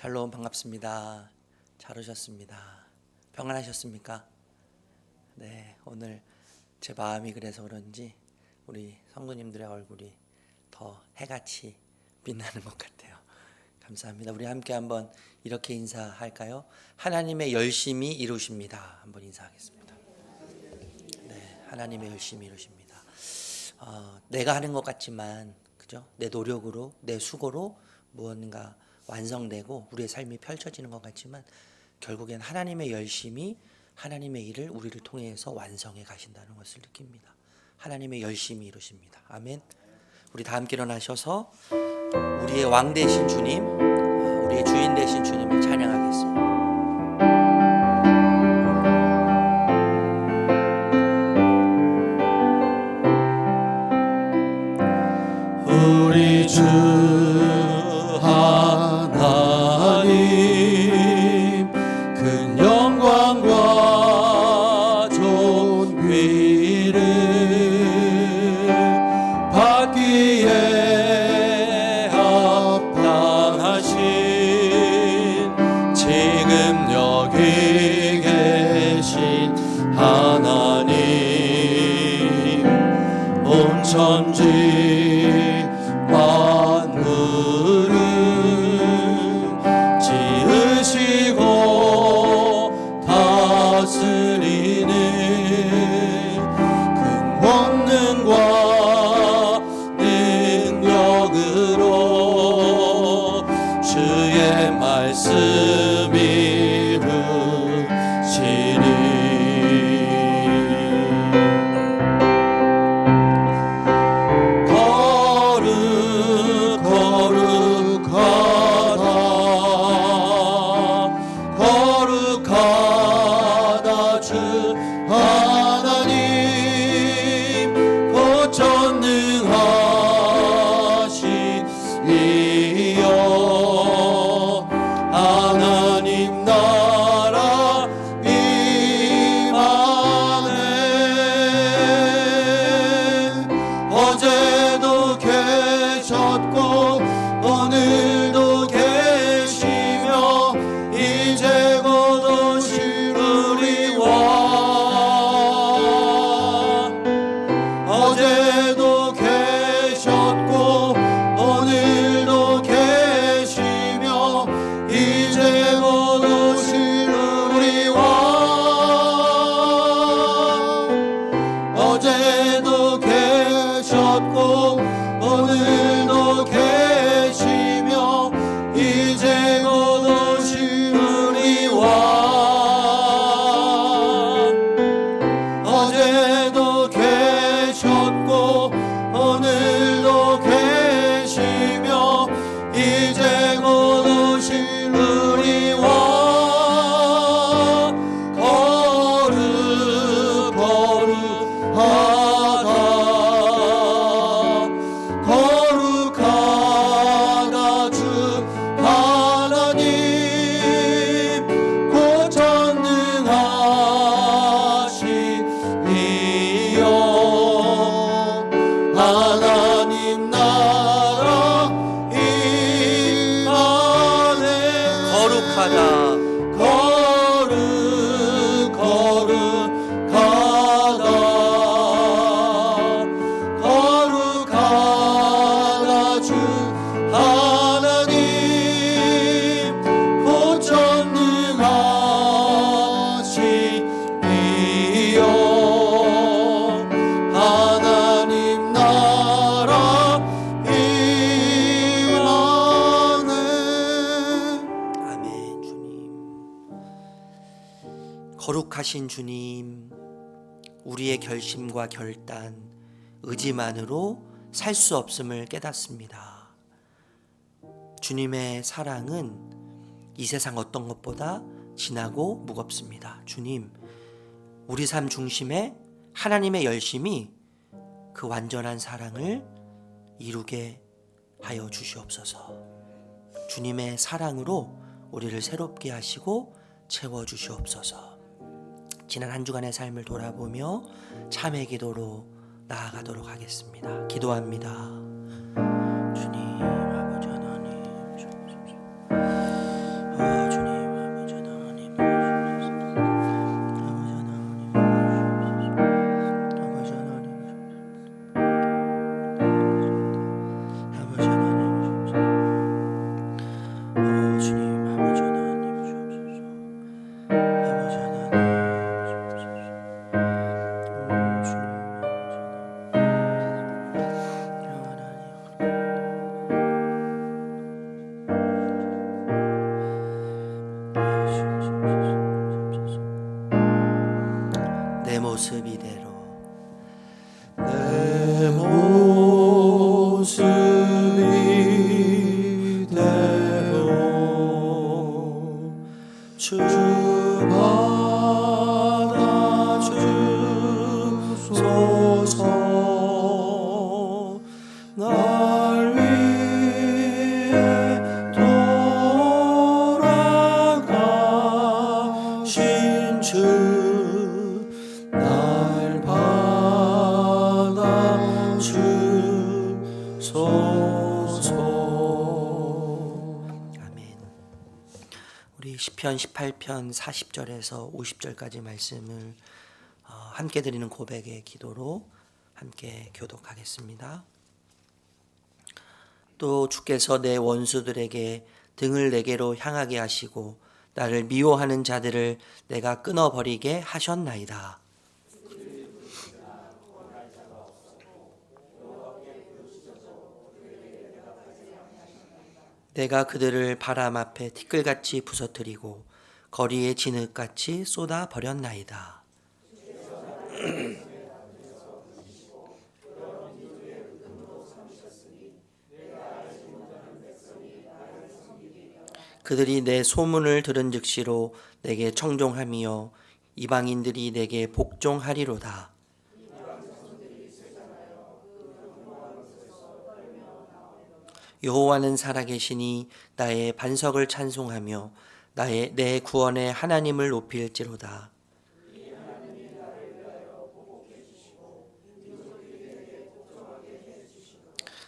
샬롬 반갑습니다. 잘 오셨습니다. 평안하셨습니까? 네, 오늘 제 마음이 그래서 그런지 우리 성도님들의 얼굴이 더 해같이 빛나는 것 같아요. 감사합니다. 우리 함께 한번 이렇게 인사할까요? 하나님의 열심히 이루십니다. 한번 인사하겠습니다. 네, 하나님의 열심히 이루십니다. 내가 하는 것 같지만, 그죠? 내 노력으로, 내 수고로 무언가 완성되고 우리의 삶이 펼쳐지는 것 같지만 결국엔 하나님의 열심히 하나님의 일을 우리를 통해서 완성해 가신다는 것을 느낍니다. 하나님의 열심히 이루십니다. 아멘. 우리 다 함께 일어나셔서 우리의 왕 되신 주님, 우리의 주인 되신 주님을 찬양하겠습니다. 우리 주 하나님 큰 영광과 존귀를 받기에 합당하신 지금 여기 계신 하나님 온 천지 만물을 지으시고 다스리는 큰 권능과 능력으로 주의 말씀 이루시니 거룩하다 주 하나님 곧 전능하시니여 하나님 나라 임하네 어제도 계셨고 오늘도 계시며 이제 곧 오실 우리 왕 어제도 계셨고 오늘도 계시며 이제 곧 오실 우리 왕 어제도 계셨고 오늘도 계시며 이제 곧 오실 우리 왕 어제도 계셨고 오늘도 계시며 이제 곧 오실 우리 왕 거룩하다 주 하나님 곧 전능하시니여 하나님 나라 임하네 거룩하다. 거룩하다 주 하나님 곧 전능하시니여 하나님 나라 임하네 아멘. 주님, 거룩하신 주님, 우리의 결심과 결단, 의지만으로 살 수 없음을 깨닫습니다. 주님의 사랑은 이 세상 어떤 것보다 진하고 무겁습니다. 주님, 우리 삶 중심에 하나님의 열심이 그 완전한 사랑을 이루게 하여 주시옵소서. 주님의 사랑으로 우리를 새롭게 하시고 채워주시옵소서. 지난 한 주간의 삶을 돌아보며 참회 기도로 나아가도록 하겠습니다. 기도합니다. 주님, 아버지 하나님, 시편 18편 40절에서 50절까지 말씀을 함께 드리는 고백의 기도로 함께 교독하겠습니다. 또 주께서 내 원수들에게 등을 내게로 향하게 하시고 나를 미워하는 자들을 내가 끊어버리게 하셨나이다. 내가 그들을 바람 앞에 티끌같이 부서뜨리고 거리에 진흙같이 쏟아 버렸나이다. 그들이 내 소문을 들은 즉시로 내게 청종하며 이방인들이 내게 복종하리로다. 여호와는 살아계시니 나의 반석을 찬송하며 내 구원의 하나님을 높일지로다.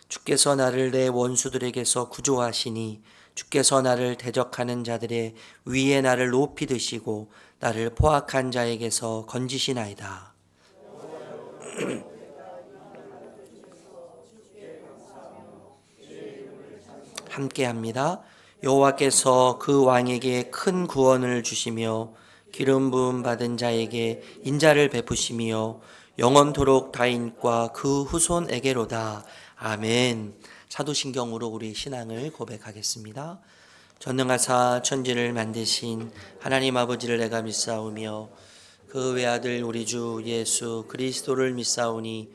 주께서 나를 내 원수들에게서 구조하시니 주께서 나를 대적하는 자들의 위에 나를 높이 드시고 나를 포악한 자에게서 건지시나이다. 함께합니다. 여호와께서 그 왕에게 큰 구원을 주시며 기름 부음 받은 자에게 인자를 베푸시며 영원토록 다인과 그 후손에게로다. 아멘. 사도신경으로 우리 신앙을 고백하겠습니다. 전능하사 천지를 만드신 하나님 아버지를 내가 믿사오며 그 외아들 우리 주 예수 그리스도를 믿사오니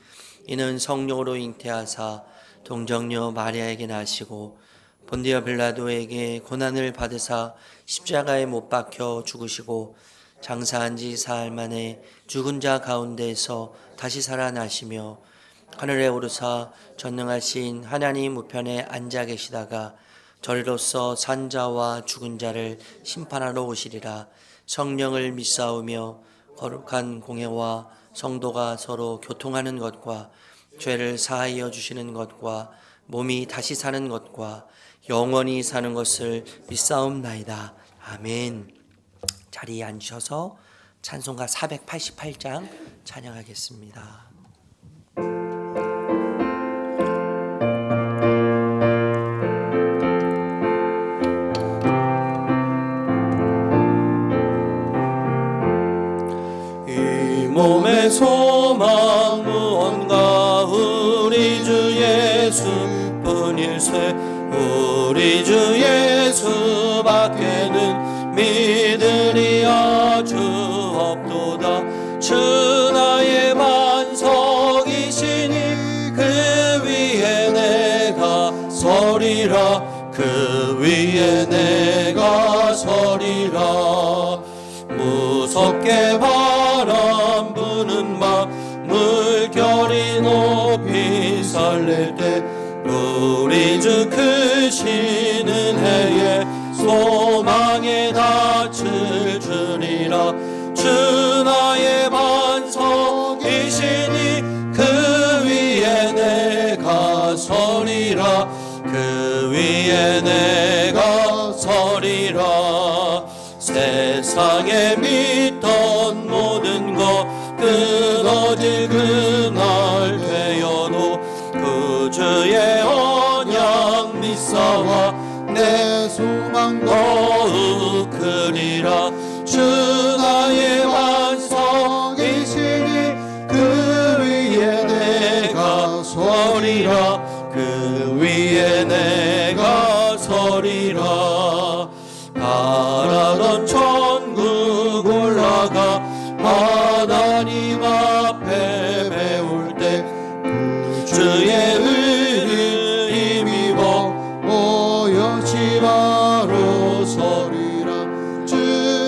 이는 성령으로 잉태하사 동정녀 마리아에게 나시고 본디오 빌라도에게 고난을 받으사 십자가에 못 박혀 죽으시고 장사한 지 사흘 만에 죽은 자 가운데에서 다시 살아나시며 하늘에 오르사 전능하신 하나님 우편에 앉아 계시다가 저리로서 산 자와 죽은 자를 심판하러 오시리라. 성령을 믿사오며 거룩한 공회와 성도가 서로 교통하는 것과 죄를 사하여 주시는 것과 몸이 다시 사는 것과 영원히 사는 것을 믿사옵나이다. 아멘. 자리에 앉으셔서 찬송가 488장 찬양하겠습니다. 이 몸의 소망 무언가 우리 주 예수뿐일세. 우리 주 예수밖에는 믿으리야 주 없도다. 주 나의 반석이시니 그 위에 내가 서리라. 그 위에 내가 서리라. 무섭게 바람 부는 밤 물결이 높이 설렐 때 우리 주 크시는 해에 소망에 닻을 주리라. 주 나의 반석이시니 그 위에 내가 서리라. 그 위에 내가 서리라. 세상에 믿던 모든 것 끊어질 그날 되어도 구주의 언약 믿사와 내 소망 더욱 크리라. 주 나의 반석이시니 그 위에 내가 서리라. 그 위에 내가 서리라. 바라던 천국 올라가 하나님 앞에 배울 때 주의 은을 힘입어 오여지 바로 서리라. 주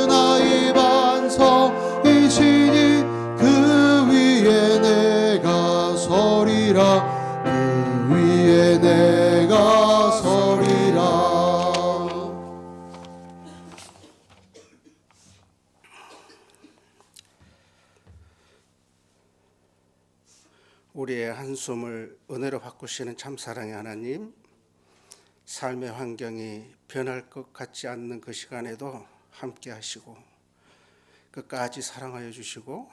나의 반석이시니 그 위에 내가 서리라. 그 위에 내가 서리라. 우리의 한숨을 은혜로 바꾸시는 참사랑의 하나님, 삶의 환경이 변할 것 같지 않는 그 시간에도 함께 하시고 끝까지 사랑하여 주시고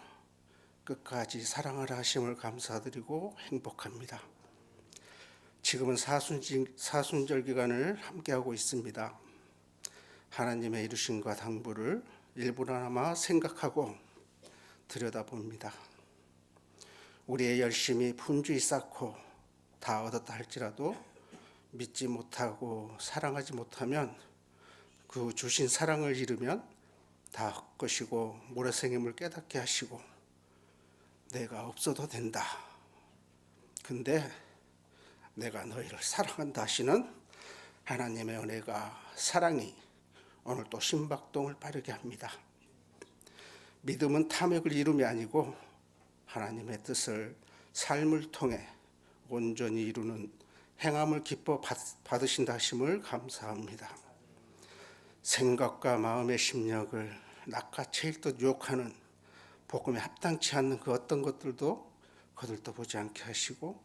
끝까지 사랑하라 하심을 감사드리고 행복합니다. 지금은 사순절 기간을 함께하고 있습니다. 하나님의 이루심과 당부를 일부러나마 생각하고 들여다봅니다. 우리의 열심이 분주히 쌓고 다 얻었다 할지라도 믿지 못하고 사랑하지 못하면 그 주신 사랑을 잃으면 다 헛것이고 모래생임을 깨닫게 하시고 내가 없어도 된다. 근데 내가 너희를 사랑한다 하시는 하나님의 은혜가 사랑이 오늘 또 심박동을 빠르게 합니다. 믿음은 탐욕을 이룸이 아니고 하나님의 뜻을 삶을 통해 온전히 이루는 행함을 기뻐 받으신다 하심을 감사합니다. 생각과 마음의 심력을 낚아채일 듯 유혹하는 복음에 합당치 않는 그 어떤 것들도 거들떠보지 않게 하시고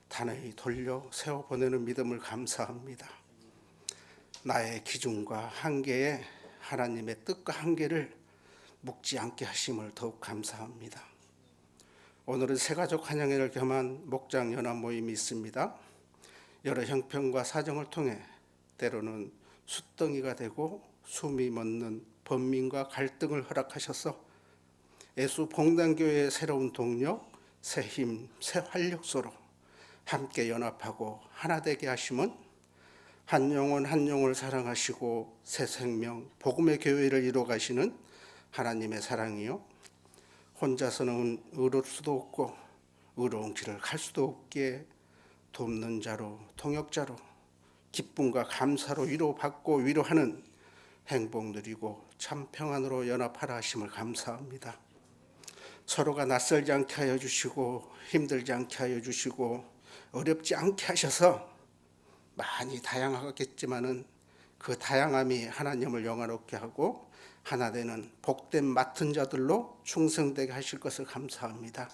단호히 돌려 세워보내는 믿음을 감사합니다. 나의 기준과 한계에 하나님의 뜻과 한계를 묵지 않게 하심을 더욱 감사합니다. 오늘은 새가족 한양회를 겸한 목장 연합 모임이 있습니다. 여러 형편과 사정을 통해 때로는 숫덩이가 되고 숨이 멎는 번민과 갈등을 허락하셔서 예수 봉단교회의 새로운 동력, 새 힘, 새 활력소로 함께 연합하고 하나 되게 하심은 한 영혼 한 영혼을 사랑하시고 새 생명, 복음의 교회를 이루어가시는 하나님의 사랑이요 혼자서는 의로울 수도 없고 의로운 길을 갈 수도 없기에 돕는 자로 동역자로 기쁨과 감사로 위로받고 위로하는 행복 누리고 참 평안으로 연합하라 하심을 감사합니다. 서로가 낯설지 않게 하여 주시고 힘들지 않게 하여 주시고 어렵지 않게 하셔서 많이 다양하겠지만은 그 다양함이 하나님을 영화롭게 하고 하나 되는 복된 맡은 자들로 충성되게 하실 것을 감사합니다.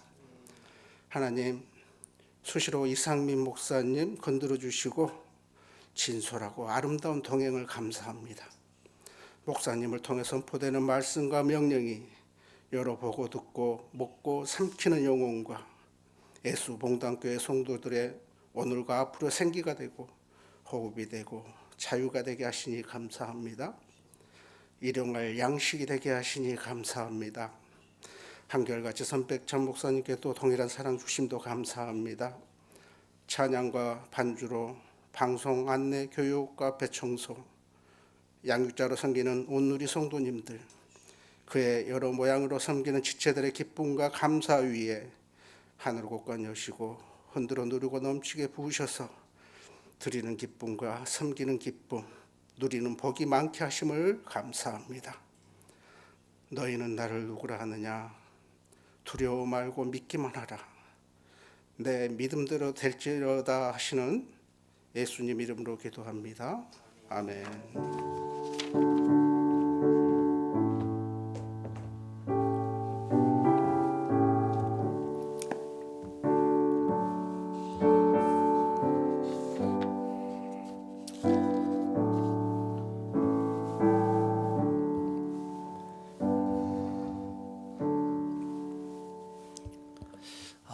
하나님 수시로 이상민 목사님 건드려 주시고 진솔하고 아름다운 동행을 감사합니다. 목사님을 통해 선포되는 말씀과 명령이 여러 보고 듣고 먹고 삼키는 영혼과 예수 봉단교회 성도들의 오늘과 앞으로 생기가 되고 호흡이 되고 자유가 되게 하시니 감사합니다. 일용할 양식이 되게 하시니 감사합니다. 한결같이 선백찬 목사님께 또 동일한 사랑 주심도 감사합니다. 찬양과 반주로 방송 안내 교육 카페 청소 양육자로 섬기는 온누리 성도님들 그의 여러 모양으로 섬기는 지체들의 기쁨과 감사 위에 하늘 곳간 여시고 흔들어 누르고 넘치게 부으셔서 드리는 기쁨과 섬기는 기쁨 누리는 복이 많게 하심을 감사합니다. 너희는 나를 누구라 하느냐 두려워 말고 믿기만 하라 내 믿음대로 될지어다 하시는 예수님 이름으로 기도합니다. 아멘.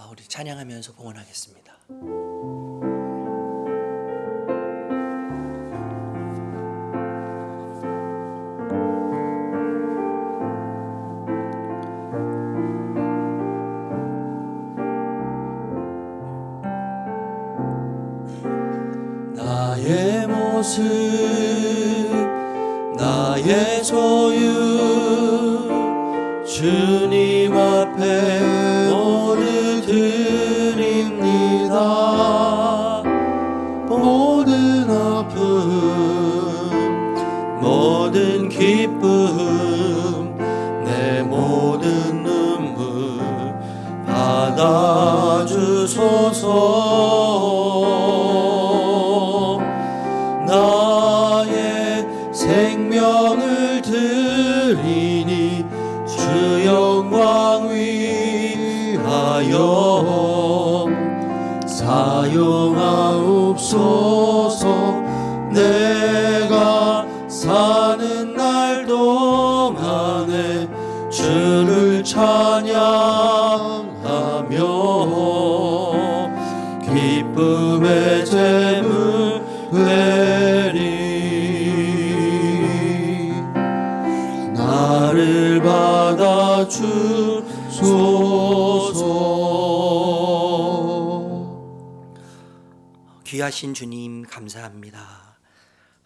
우리 찬양하면서 봉헌하겠습니다. 나의 모습 나의 소유 주님 앞에 모두 드립니다. 모든 아픔 모든 기쁨 내 모든 눈물 받아주소서. 나의 생명을 드리니 주 영광 위하여 사용하옵소서. 내가 사는 날도 기쁨의 재물 되리. 나를 받아 주소서. 귀하신 주님 감사합니다.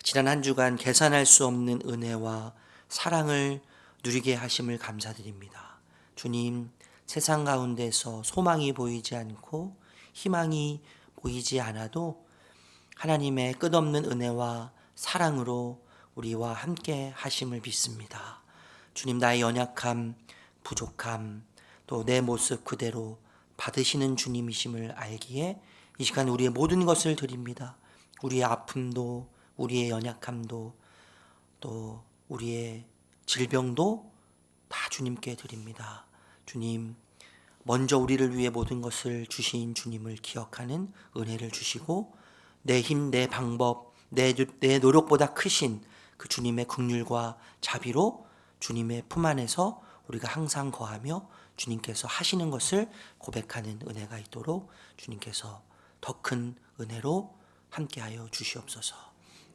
지난 한 주간 계산할 수 없는 은혜와 사랑을 누리게 하심을 감사드립니다. 주님, 세상 가운데서 소망이 보이지 않고 희망이 보이지 않아도 하나님의 끝없는 은혜와 사랑으로 우리와 함께 하심을 믿습니다. 주님, 나의 연약함, 부족함, 또 내 모습 그대로 받으시는 주님이심을 알기에 이 시간 우리의 모든 것을 드립니다. 우리의 아픔도, 우리의 연약함도, 또 우리의 질병도 다 주님께 드립니다. 주님, 먼저 우리를 위해 모든 것을 주신 주님을 기억하는 은혜를 주시고 내 힘, 내 방법, 내 노력보다 크신 그 주님의 긍휼과 자비로 주님의 품 안에서 우리가 항상 거하며 주님께서 하시는 것을 고백하는 은혜가 있도록 주님께서 더 큰 은혜로 함께하여 주시옵소서.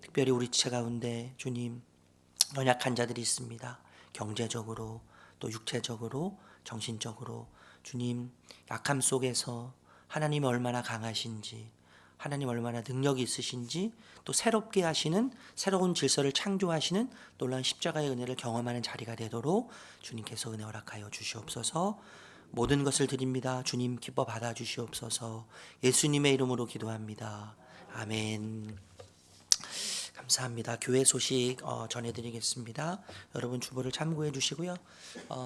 특별히 우리 지체 가운데 주님, 연약한 자들이 있습니다. 경제적으로 또 육체적으로 정신적으로 주님, 약함 속에서 하나님이 얼마나 강하신지, 하나님 얼마나 능력이 있으신지, 또 새롭게 하시는, 새로운 질서를 창조하시는 놀라운 십자가의 은혜를 경험하는 자리가 되도록 주님께서 은혜 허락하여 주시옵소서. 모든 것을 드립니다. 주님 기뻐 받아 주시옵소서. 예수님의 이름으로 기도합니다. 아멘. 감사합니다. 교회 소식 전해드리겠습니다. 여러분 주보를 참고해 주시고요.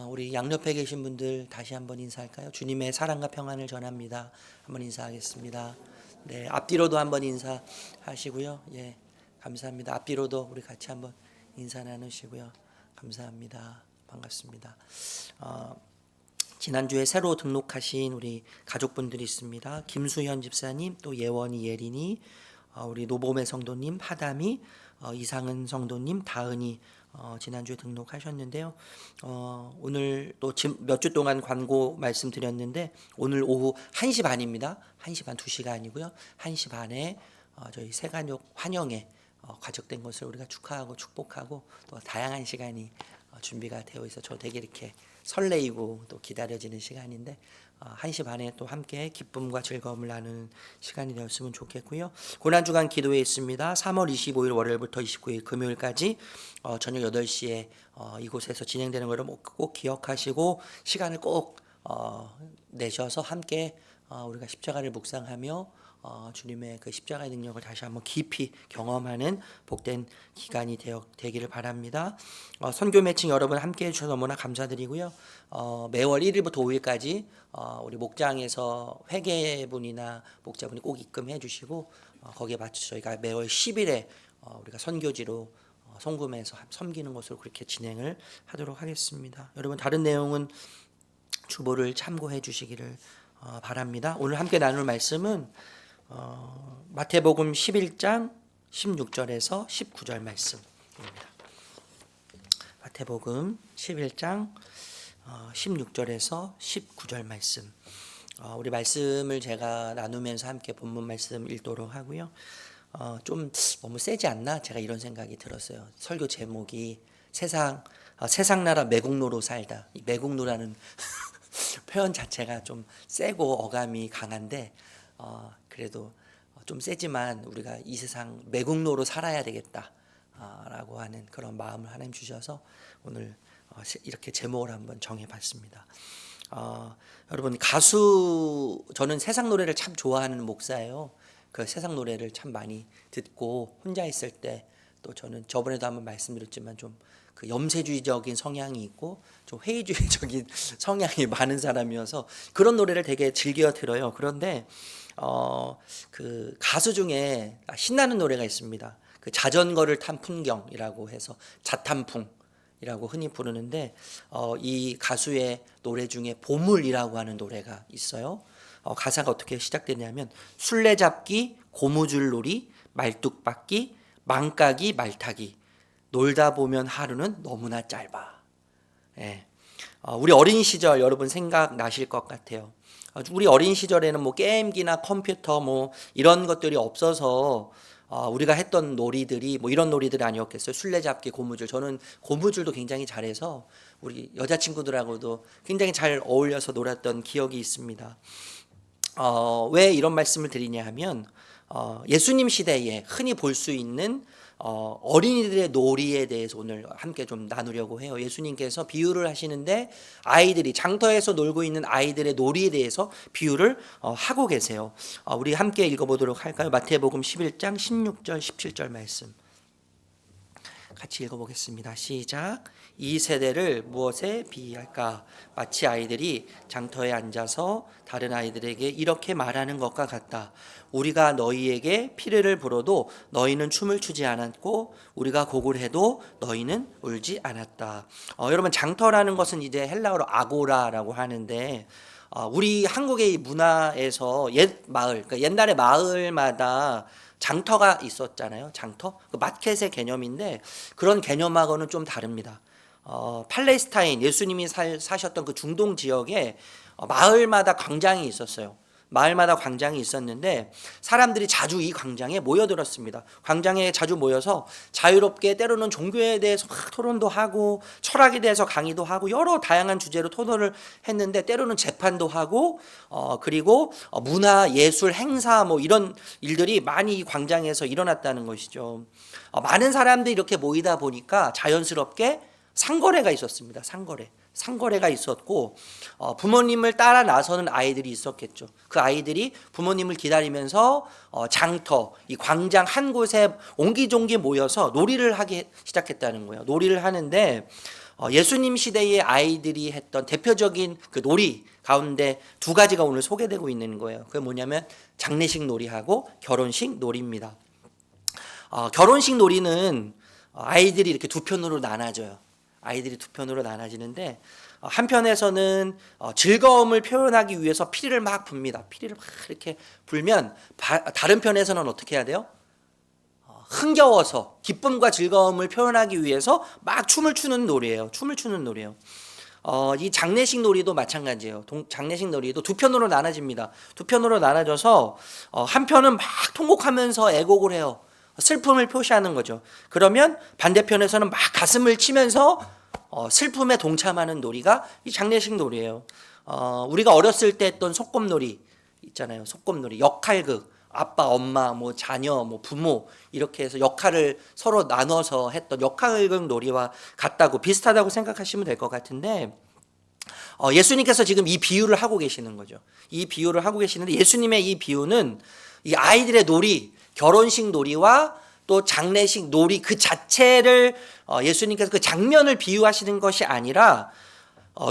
우리 양옆에 계신 분들 다시 한번 인사할까요? 주님의 사랑과 평안을 전합니다. 한번 인사하겠습니다. 네, 앞뒤로도 한번 인사하시고요. 예, 감사합니다. 앞뒤로도 우리 같이 한번 인사 나누시고요. 감사합니다. 반갑습니다. 지난주에 새로 등록하신 우리 가족분들이 있습니다. 김수현 집사님, 또 예원이, 예린이, 우리 노봄의 성도님, 하담이, 이상은 성도님, 다은이 지난주에 등록하셨는데요. 오늘 또 몇 주 동안 광고 말씀드렸는데 오늘 오후 1시 반입니다. 1시 반, 2시가 아니고요. 1시 반에 저희 새가족 환영회 과적된 것을 우리가 축하하고 축복하고 또 다양한 시간이 준비가 되어 있어 저 되게 이렇게 설레이고 또 기다려지는 시간인데 1시 반에 또 함께 기쁨과 즐거움을 나누는 시간이 되었으면 좋겠고요. 고난주간 기도회 있습니다. 3월 25일 월요일부터 29일 금요일까지 저녁 8시에 이곳에서 진행되는 것을 꼭 기억하시고 시간을 꼭 내셔서 함께 우리가 십자가를 묵상하며 주님의 그 십자가의 능력을 다시 한번 깊이 경험하는 복된 기간이 되기를 바랍니다. 선교 매칭 여러분 함께 해주셔서 너무나 감사드리고요. 매월 1일부터 5일까지 우리 목장에서 회계분이나 목자분이 꼭 입금해 주시고 거기에 맞춰서 저희가 매월 10일에 우리가 선교지로 송금해서 섬기는 것으로 그렇게 진행을 하도록 하겠습니다. 여러분 다른 내용은 주보를 참고해 주시기를 바랍니다. 오늘 함께 나눌 말씀은 마태복음 11장 16절에서 19절 말씀입니다. 마태복음 11장 16절에서 19절 말씀. 우리 말씀을 제가 나누면서 함께 본문 말씀 읽도록 하고요. 좀 너무 세지 않나? 제가 이런 생각이 들었어요. 설교 제목이 세상 나라 매국노로 살다. 이 매국노라는 표현 자체가 좀 세고 어감이 강한데 그래도 좀 세지만 우리가 이 세상 매국노로 살아야 되겠다 라고 하는 그런 마음을 하나님 주셔서 오늘 이렇게 제목을 한번 정해봤습니다. 여러분 저는 세상 노래를 참 좋아하는 목사예요. 그 세상 노래를 참 많이 듣고 혼자 있을 때 또 저는 저번에도 한번 말씀드렸지만 좀 그 염세주의적인 성향이 있고 좀 회의주의적인 성향이 많은 사람이어서 그런 노래를 되게 즐겨 들어요. 그런데 그 가수 중에 신나는 노래가 있습니다. 그 자전거를 탄 풍경이라고 해서 자탄풍이라고 흔히 부르는데 이 가수의 노래 중에 보물이라고 하는 노래가 있어요. 가사가 어떻게 시작되냐면 술래잡기, 고무줄놀이, 말뚝박기, 망까기, 말타기 놀다 보면 하루는 너무나 짧아. 예. 우리 어린 시절 여러분 생각나실 것 같아요. 우리 어린 시절에는 뭐 게임기나 컴퓨터 뭐 이런 것들이 없어서 우리가 했던 놀이들이 뭐 이런 놀이들이 아니었겠어요. 술래잡기, 고무줄. 저는 고무줄도 굉장히 잘해서 우리 여자친구들하고도 굉장히 잘 어울려서 놀았던 기억이 있습니다. 왜 이런 말씀을 드리냐 하면 예수님 시대에 흔히 볼 수 있는 어린이들의 놀이에 대해서 오늘 함께 좀 나누려고 해요. 예수님께서 비유를 하시는데 아이들이 장터에서 놀고 있는 아이들의 놀이에 대해서 비유를 하고 계세요. 우리 함께 읽어보도록 할까요? 마태복음 11장 16절 17절 말씀 같이 읽어보겠습니다. 시작. 이 세대를 무엇에 비유할까? 마치 아이들이 장터에 앉아서 다른 아이들에게 이렇게 말하는 것과 같다. 우리가 너희에게 피르를 불어도 너희는 춤을 추지 않았고 우리가 곡을 해도 너희는 울지 않았다. 여러분, 장터라는 것은 이제 헬라어로 아고라라고 하는데 우리 한국의 문화에서 옛 마을, 그러니까 옛날에 마을마다 장터가 있었잖아요. 장터? 그 마켓의 개념인데 그런 개념하고는 좀 다릅니다. 팔레스타인, 예수님이 사셨던 그 중동 지역에 마을마다 광장이 있었어요. 마을마다 광장이 있었는데 사람들이 자주 이 광장에 모여들었습니다. 광장에 자주 모여서 자유롭게 때로는 종교에 대해서 막 토론도 하고 철학에 대해서 강의도 하고 여러 다양한 주제로 토론을 했는데 때로는 재판도 하고 그리고 문화, 예술, 행사 뭐 이런 일들이 많이 이 광장에서 일어났다는 것이죠. 많은 사람들이 이렇게 모이다 보니까 자연스럽게 상거래가 있었습니다. 상거래가 있었고 부모님을 따라 나서는 아이들이 있었겠죠. 그 아이들이 부모님을 기다리면서 장터, 이 광장 한 곳에 옹기종기 모여서 놀이를 하기 시작했다는 거예요. 놀이를 하는데 예수님 시대의 아이들이 했던 대표적인 그 놀이 가운데 두 가지가 오늘 소개되고 있는 거예요. 그게 뭐냐면 장례식 놀이하고 결혼식 놀이입니다. 결혼식 놀이는 아이들이 이렇게 두 편으로 나눠져요. 아이들이 두 편으로 나눠지는데 한편에서는 즐거움을 표현하기 위해서 피리를 막 붑니다. 피리를 막 이렇게 불면 다른 편에서는 어떻게 해야 돼요? 흥겨워서 기쁨과 즐거움을 표현하기 위해서 막 춤을 추는 놀이에요. 이 장례식 놀이도 마찬가지예요. 장례식 놀이도 두 편으로 나눠집니다. 두 편으로 나눠져서 한 편은 막 통곡하면서 애곡을 해요. 슬픔을 표시하는 거죠. 그러면 반대편에서는 막 가슴을 치면서 슬픔에 동참하는 놀이가 이 장례식 놀이에요. 우리가 어렸을 때 했던 소꿉놀이 있잖아요. 소꿉놀이, 역할극, 아빠, 엄마, 뭐 자녀, 뭐 부모 이렇게 해서 역할을 서로 나눠서 했던 역할극 놀이와 같다고 비슷하다고 생각하시면 될 것 같은데 예수님께서 지금 이 비유를 하고 계시는 거죠. 이 비유를 하고 계시는데 예수님의 이 비유는 이 아이들의 놀이, 결혼식 놀이와 또 장례식 놀이 그 자체를 예수님께서 그 장면을 비유하시는 것이 아니라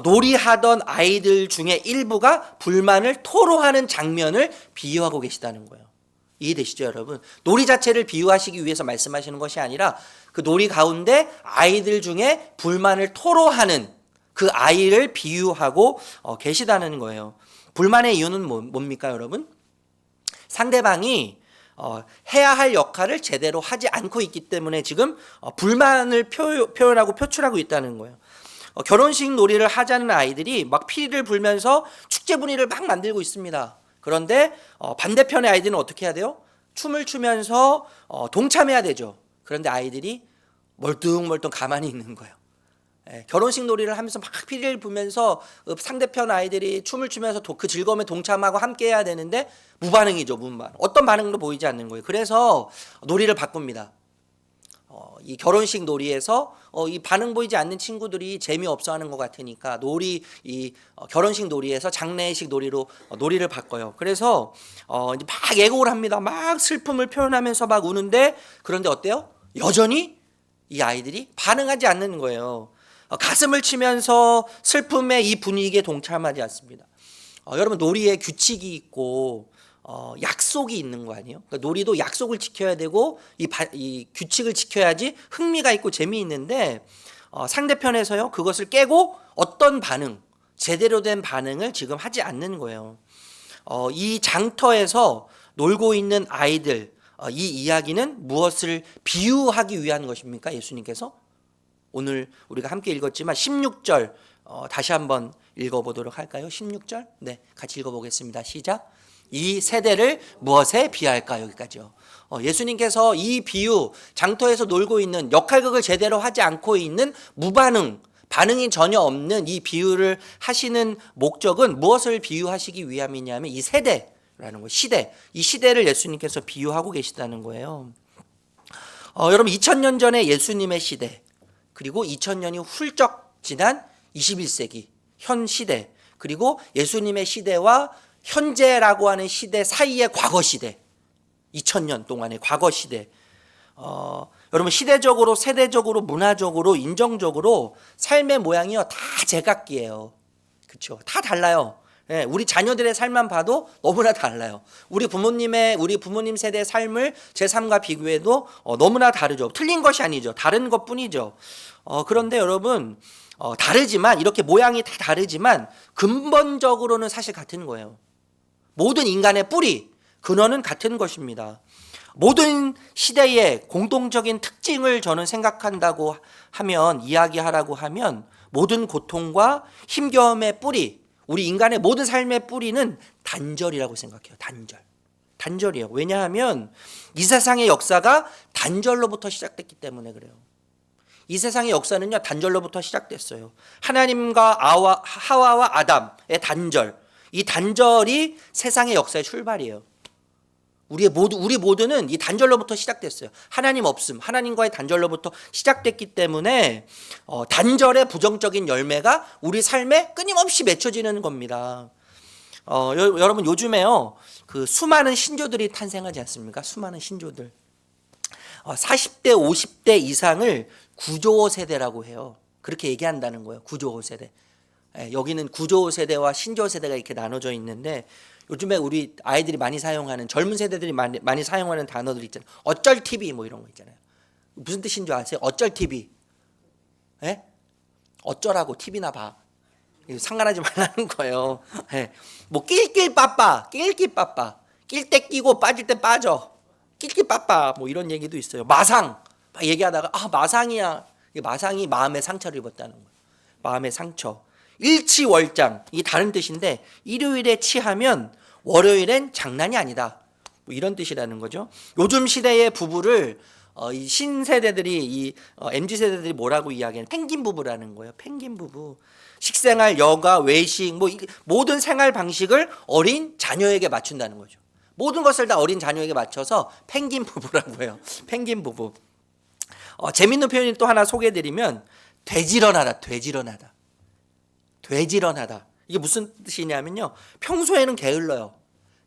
놀이하던 아이들 중에 일부가 불만을 토로하는 장면을 비유하고 계시다는 거예요. 이해되시죠, 여러분? 놀이 자체를 비유하시기 위해서 말씀하시는 것이 아니라 그 놀이 가운데 아이들 중에 불만을 토로하는 그 아이를 비유하고 계시다는 거예요. 불만의 이유는 뭡니까, 여러분? 상대방이 해야 할 역할을 제대로 하지 않고 있기 때문에 지금 불만을 표현하고 표출하고 있다는 거예요. 결혼식 놀이를 하자는 아이들이 막 피리를 불면서 축제 분위기를 막 만들고 있습니다. 그런데 반대편의 아이들은 어떻게 해야 돼요? 춤을 추면서 동참해야 되죠. 그런데 아이들이 멀뚱멀뚱 가만히 있는 거예요. 결혼식 놀이를 하면서 막 피리를 불면서 상대편 아이들이 춤을 추면서 그 즐거움에 동참하고 함께 해야 되는데 무반응이죠. 무반. 어떤 반응도 보이지 않는 거예요. 그래서 놀이를 바꿉니다. 이 결혼식 놀이에서 이 반응 보이지 않는 친구들이 재미없어 하는 것 같으니까 결혼식 놀이에서 장례식 놀이로 놀이를 바꿔요. 그래서 이제 막 애곡을 합니다. 막 슬픔을 표현하면서 막 우는데 그런데 어때요? 여전히 이 아이들이 반응하지 않는 거예요. 가슴을 치면서 슬픔의 이 분위기에 동참하지 않습니다. 여러분, 놀이에 규칙이 있고 약속이 있는 거 아니에요? 그러니까 놀이도 약속을 지켜야 되고 이 규칙을 지켜야지 흥미가 있고 재미있는데 상대편에서요 그것을 깨고 어떤 반응, 제대로 된 반응을 지금 하지 않는 거예요. 이 장터에서 놀고 있는 아이들, 이 이야기는 무엇을 비유하기 위한 것입니까? 예수님께서 오늘 우리가 함께 읽었지만 16절 다시 한번 읽어보도록 할까요? 16절. 네, 같이 읽어보겠습니다. 시작. 이 세대를 무엇에 비할까? 여기까지요. 예수님께서 이 비유, 장터에서 놀고 있는, 역할극을 제대로 하지 않고 있는 반응이 전혀 없는 이 비유를 하시는 목적은 무엇을 비유하시기 위함이냐면 이 세대라는 거, 시대. 이 시대를 예수님께서 비유하고 계시다는 거예요. 여러분 2000년 전에 예수님의 시대, 그리고 2000년이 훌쩍 지난 21세기 현 시대, 그리고 예수님의 시대와 현재라고 하는 시대 사이의 과거 시대, 2000년 동안의 과거 시대. 여러분 시대적으로, 세대적으로, 문화적으로, 인정적으로 삶의 모양이요 다 제각기예요. 그렇죠? 다 달라요. 예, 우리 자녀들의 삶만 봐도 너무나 달라요. 우리 부모님 세대의 삶을 제 삶과 비교해도 너무나 다르죠. 틀린 것이 아니죠. 다른 것뿐이죠. 그런데 여러분 다르지만, 이렇게 모양이 다 다르지만 근본적으로는 사실 같은 거예요. 모든 인간의 뿌리, 근원은 같은 것입니다. 모든 시대의 공동적인 특징을 저는 생각한다고 하면, 이야기하라고 하면, 모든 고통과 힘겨움의 뿌리, 우리 인간의 모든 삶의 뿌리는 단절이라고 생각해요. 단절이에요. 왜냐하면 이 세상의 역사가 단절로부터 시작됐기 때문에 그래요. 이 세상의 역사는요 단절로부터 시작됐어요. 하나님과 하와와 아담의 단절, 이 단절이 세상의 역사의 출발이에요. 우리 모두는 이 단절로부터 시작됐어요. 하나님 없음, 하나님과의 단절로부터 시작됐기 때문에 단절의 부정적인 열매가 우리 삶에 끊임없이 맺혀지는 겁니다. 여러분 요즘에요 그 수많은 신조들이 탄생하지 않습니까? 수많은 신조들. 40대 50대 이상을 구조 세대라고 해요. 그렇게 얘기한다는 거예요. 구조 세대. 여기는 구조 세대와 신조 세대가 이렇게 나눠져 있는데, 요즘에 우리 아이들이 많이 사용하는, 젊은 세대들이 많이 사용하는 단어들 있잖아요. 어쩔 TV 뭐 이런 거 있잖아요. 무슨 뜻인 줄 아세요? 어쩔 TV. 예? 어쩌라고 TV나 봐. 상관하지 말라는 거예요. 예. 뭐 낄낄 빠빠. 낄 때 끼고 빠질 때 빠져. 낄낄 빠빠. 뭐 이런 얘기도 있어요. 마상. 막 얘기하다가 마상이야. 마상이 마음의 상처를 입었다는 거예요. 마음의 상처. 일치월장, 이 다른 뜻인데, 일요일에 치하면 월요일엔 장난이 아니다, 뭐 이런 뜻이라는 거죠. 요즘 시대의 부부를 이 신세대들이, 이 MZ세대들이 뭐라고 이야기하는, 펭귄 부부라는 거예요. 펭귄 부부. 식생활, 여가, 외식, 뭐 모든 생활 방식을 어린 자녀에게 맞춘다는 거죠. 모든 것을 다 어린 자녀에게 맞춰서 펭귄 부부라고 해요. 펭귄 부부. 재밌는 표현이 또 하나 소개해드리면, 되지런하다. 이게 무슨 뜻이냐면요, 빨라져요.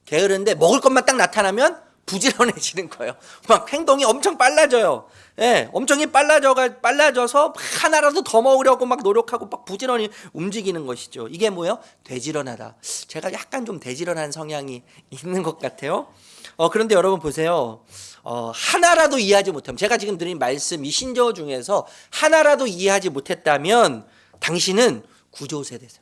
게으른데 먹을 것만 딱 나타나면 부지런해지는 거예요. 막 행동이 엄청 빨라져요. 예, 엄청 빨라져서 하나라도 더 먹으려고 막 노력하고 막 부지런히 움직이는 것이죠. 이게 뭐예요? 되지런하다. 제가 약간 좀 되지런한 성향이 있는 것 같아요. 그런데 여러분 보세요. 하나라도 이해하지 못하면, 제가 지금 드린 말씀 이 신조 중에서 하나라도 이해하지 못했다면 당신은 구조 세대세요.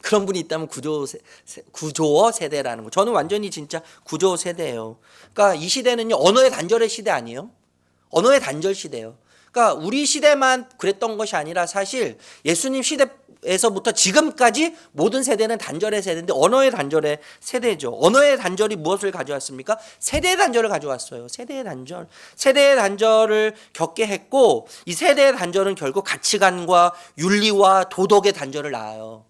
그런 분이 있다면 구조어 세대라는 거. 저는 완전히 진짜 구조 세대예요. 그러니까 이 시대는요, 언어의 단절의 시대 아니에요. 언어의 단절 시대예요. 그러니까 우리 시대만 그랬던 것이 아니라 사실 예수님 시대에서부터 지금까지 모든 세대는 단절의 세대인데, 언어의 단절의 세대죠. 언어의 단절이 무엇을 가져왔습니까? 세대의 단절을 가져왔어요. 세대의 단절을 겪게 했고, 이 세대의 단절은 결국 가치관과 윤리와 도덕의 단절을 낳아요.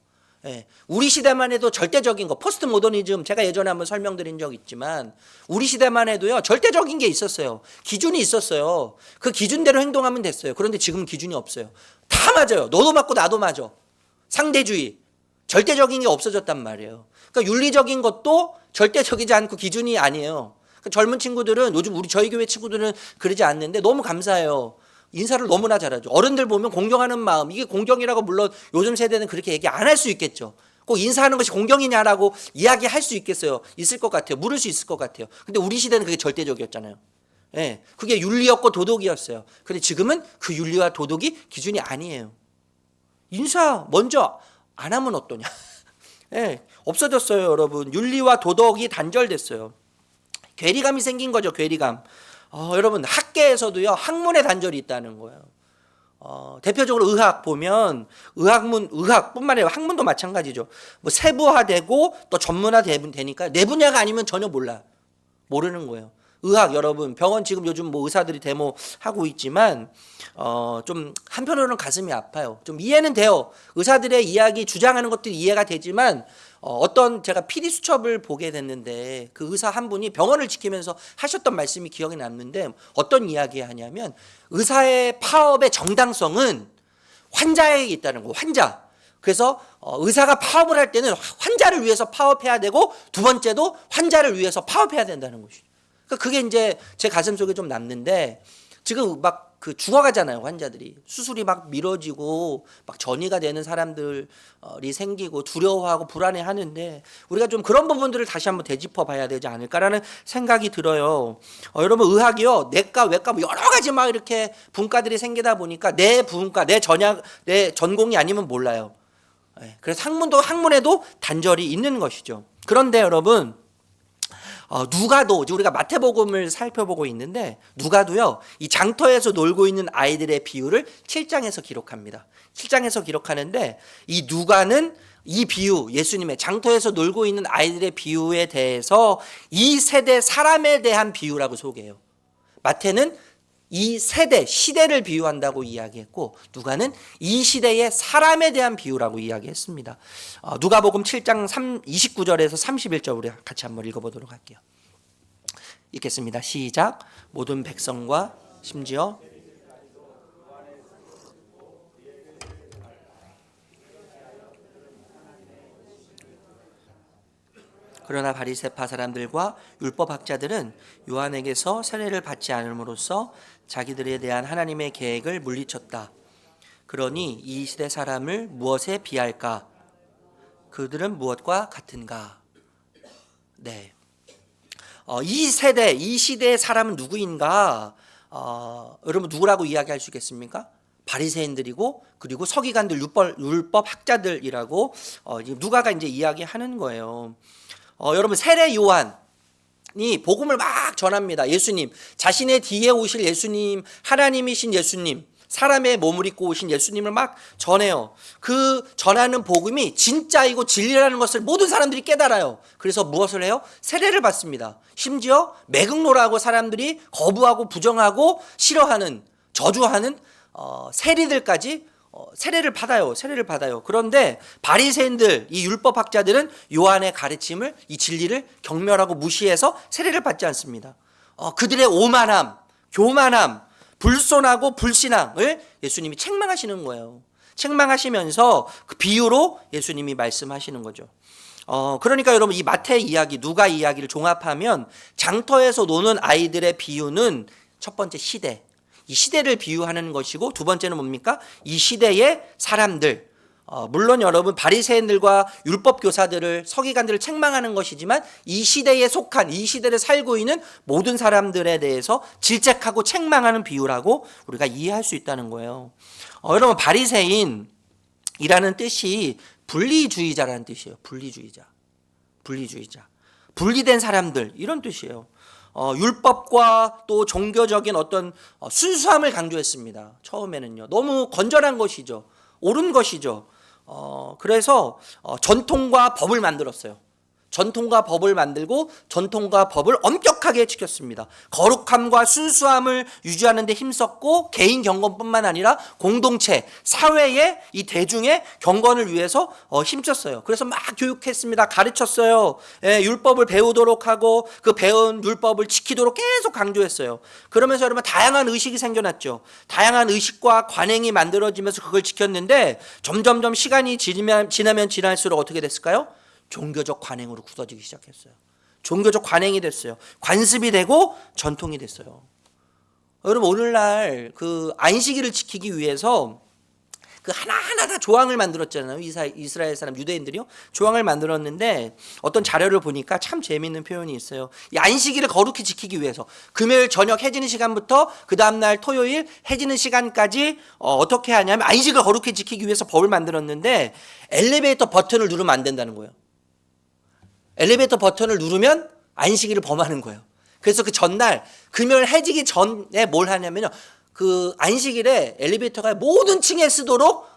예, 우리 시대만 해도 절대적인 거, 포스트 모더니즘, 제가 예전에 한번 설명드린 적 있지만, 우리 시대만 해도요 절대적인 게 있었어요. 기준이 있었어요. 그 기준대로 행동하면 됐어요. 그런데 지금은 기준이 없어요. 다 맞아요. 너도 맞고 나도 맞아. 상대주의, 절대적인 게 없어졌단 말이에요. 그러니까 윤리적인 것도 절대적이지 않고 기준이 아니에요. 그러니까 젊은 친구들은, 요즘 저희 교회 친구들은 그러지 않는데 너무 감사해요. 인사를 너무나 잘하죠. 어른들 보면 공경하는 마음, 이게 공경이라고, 물론 요즘 세대는 그렇게 얘기 안 할 수 있겠죠. 꼭 인사하는 것이 공경이냐라고 이야기할 수 있겠어요. 있을 것 같아요. 물을 수 있을 것 같아요. 근데 우리 시대는 그게 절대적이었잖아요. 예, 그게 윤리였고 도덕이었어요. 근데 지금은 그 윤리와 도덕이 기준이 아니에요. 인사 먼저 안 하면 어떠냐. 예, 없어졌어요, 여러분. 윤리와 도덕이 단절됐어요. 괴리감이 생긴 거죠, 괴리감. 여러분 학계에서도요, 학문의 단절이 있다는 거예요. 대표적으로 의학 보면 의학뿐만 아니라 학문도 마찬가지죠. 뭐 세부화되고 또 전문화되니까 내 분야가 아니면 전혀 모르는 거예요. 의학 여러분 병원 지금 요즘 뭐 의사들이 데모하고 있지만 좀 한편으로는 가슴이 아파요. 좀 이해는 돼요. 의사들의 이야기 주장하는 것들이 이해가 되지만 어떤 제가 PD 수첩을 보게 됐는데 그 의사 한 분이 병원을 지키면서 하셨던 말씀이 기억에 남는데 어떤 이야기 하냐면 의사의 파업의 정당성은 환자에게 있다는 거. 환자. 그래서 의사가 파업을 할 때는 환자를 위해서 파업해야 되고 두 번째도 환자를 위해서 파업해야 된다는 것이죠. 그러니까 그게 이제 제 가슴 속에 좀 남는데 지금 막 그 죽어가잖아요. 환자들이 수술이 막 미뤄지고 막 전이가 되는 사람들이 생기고 두려워하고 불안해하는데 우리가 좀 그런 부분들을 다시 한번 되짚어봐야 되지 않을까라는 생각이 들어요. 여러분 의학이요 내과 외과 뭐 여러 가지 막 이렇게 분과들이 생기다 보니까 내 분과 내 전공이 아니면 몰라요. 그래서 학문에도 단절이 있는 것이죠. 그런데 여러분 누가도 우리가 마태복음을 살펴보고 있는데 누가도요 이 장터에서 놀고 있는 아이들의 비유를 7장에서 기록합니다. 7장에서 기록하는데 이 누가는 이 비유 예수님의 장터에서 놀고 있는 아이들의 비유에 대해서 이 세대 사람에 대한 비유라고 소개해요. 마태는 이 세대 시대를 비유한다고 이야기했고 누가는 이 시대의 사람에 대한 비유라고 이야기했습니다. 누가복음 7장 29절에서 31절 우리 같이 한번 읽어보도록 할게요. 읽겠습니다. 시작. 모든 백성과 심지어 그러나 바리새파 사람들과 율법학자들은 요한에게서 세례를 받지 않음으로써 자기들에 대한 하나님의 계획을 물리쳤다. 그러니 이 시대 사람을 무엇에 비할까? 그들은 무엇과 같은가? 네. 이 시대의 사람은 누구인가? 여러분 누구라고 이야기할 수 있겠습니까? 바리새인들이고 그리고 서기관들 율법학자들이라고 누가가 이제 이야기하는 거예요. 여러분 세례 요한이 복음을 막 전합니다. 예수님 자신의 뒤에 오실 예수님 하나님이신 예수님 사람의 몸을 입고 오신 예수님을 막 전해요. 그 전하는 복음이 진짜이고 진리라는 것을 모든 사람들이 깨달아요. 그래서 무엇을 해요? 세례를 받습니다. 심지어 매국노라고 사람들이 거부하고 부정하고 싫어하는 저주하는 세리들까지 세례를 받아요. 그런데 바리새인들, 이 율법학자들은 요한의 가르침을 이 진리를 경멸하고 무시해서 세례를 받지 않습니다. 그들의 오만함, 교만함, 불손하고 불신앙을 예수님이 책망하시는 거예요. 책망하시면서 그 비유로 예수님이 말씀하시는 거죠. 그러니까 여러분 이 마태 이야기, 누가 이야기를 종합하면 장터에서 노는 아이들의 비유는 첫 번째 시대, 이 시대를 비유하는 것이고 두 번째는 뭡니까? 이 시대의 사람들. 물론 여러분 바리새인들과 율법 교사들을 서기관들을 책망하는 것이지만 이 시대에 속한 이 시대를 살고 있는 모든 사람들에 대해서 질책하고 책망하는 비유라고 우리가 이해할 수 있다는 거예요. 여러분 바리새인이라는 뜻이 분리주의자라는 뜻이에요. 분리주의자. 분리된 사람들 이런 뜻이에요. 율법과 또 종교적인 어떤 순수함을 강조했습니다. 처음에는요. 너무 건전한 것이죠. 옳은 것이죠. 그래서 전통과 법을 만들었어요. 전통과 법을 만들고 전통과 법을 엄격하게 지켰습니다. 거룩함과 순수함을 유지하는 데 힘썼고 개인 경건뿐만 아니라 공동체, 사회의 이 대중의 경건을 위해서 힘썼어요. 그래서 막 교육했습니다. 가르쳤어요. 율법을 배우도록 하고 그 배운 율법을 지키도록 계속 강조했어요. 그러면서 여러분 다양한 의식이 생겨났죠. 다양한 의식과 관행이 만들어지면서 그걸 지켰는데 점점점 시간이 지나면 지날수록 어떻게 됐을까요? 종교적 관행으로 굳어지기 시작했어요. 종교적 관행이 됐어요. 관습이 되고 전통이 됐어요. 여러분 오늘날 그 안식일을 지키기 위해서 그 하나하나 다 조항을 만들었잖아요. 이스라엘 사람 유대인들이요. 조항을 만들었는데 어떤 자료를 보니까 참 재미있는 표현이 있어요. 이 안식일을 거룩히 지키기 위해서 금요일 저녁 해지는 시간부터 그 다음날 토요일 해지는 시간까지 어떻게 하냐면 안식일을 거룩히 지키기 위해서 법을 만들었는데 엘리베이터 버튼을 누르면 안 된다는 거예요. 엘리베이터 버튼을 누르면 안식일을 범하는 거예요. 그래서 그 전날 금요일 해지기 전에 뭘 하냐면요. 그 안식일에 엘리베이터가 모든 층에 쓰도록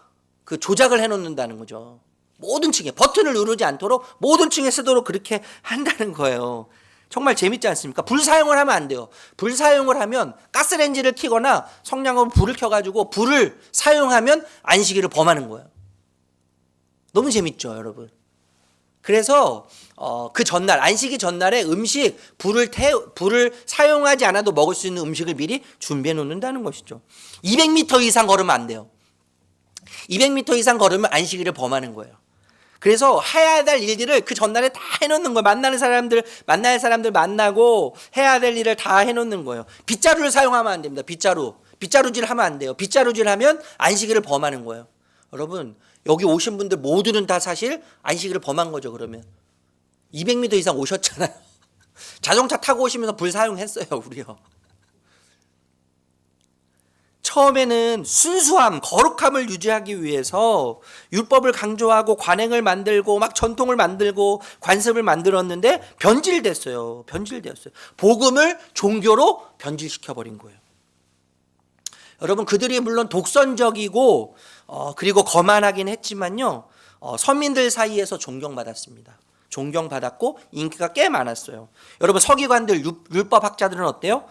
그 조작을 해놓는다는 거죠. 모든 층에 버튼을 누르지 않도록 모든 층에 쓰도록 그렇게 한다는 거예요. 정말 재밌지 않습니까? 불 사용을 하면 안 돼요. 불 사용을 하면 가스레인지를 켜거나 성냥으로 불을 켜가지고 불을 사용하면 안식일을 범하는 거예요. 너무 재밌죠, 여러분? 그래서 그 전날 안식일 전날에 음식 불을 사용하지 않아도 먹을 수 있는 음식을 미리 준비해 놓는다는 것이죠. 200m 이상 걸으면 안 돼요. 200m 이상 걸으면 안식일을 범하는 거예요. 그래서 해야 될 일들을 그 전날에 다 해놓는 거예요. 만날 사람들 만나고 해야 될 일을 다 해놓는 거예요. 빗자루를 사용하면 안 됩니다. 빗자루질 하면 안 돼요. 빗자루질 하면 안식일을 범하는 거예요. 여러분, 여기 오신 분들 모두는 다 사실 안식일을 범한 거죠. 그러면 200m 이상 오셨잖아요. 자동차 타고 오시면서 불 사용했어요, 우리요. 처음에는 순수함, 거룩함을 유지하기 위해서 율법을 강조하고 관행을 만들고 막 전통을 만들고 관습을 만들었는데 변질됐어요. 복음을 종교로 변질시켜버린 거예요. 여러분, 그들이 물론 독선적이고 그리고 거만하긴 했지만요, 서민들 사이에서 존경받았습니다. 존경받았고 인기가 꽤 많았어요. 여러분, 서기관들, 율법학자들은 어때요?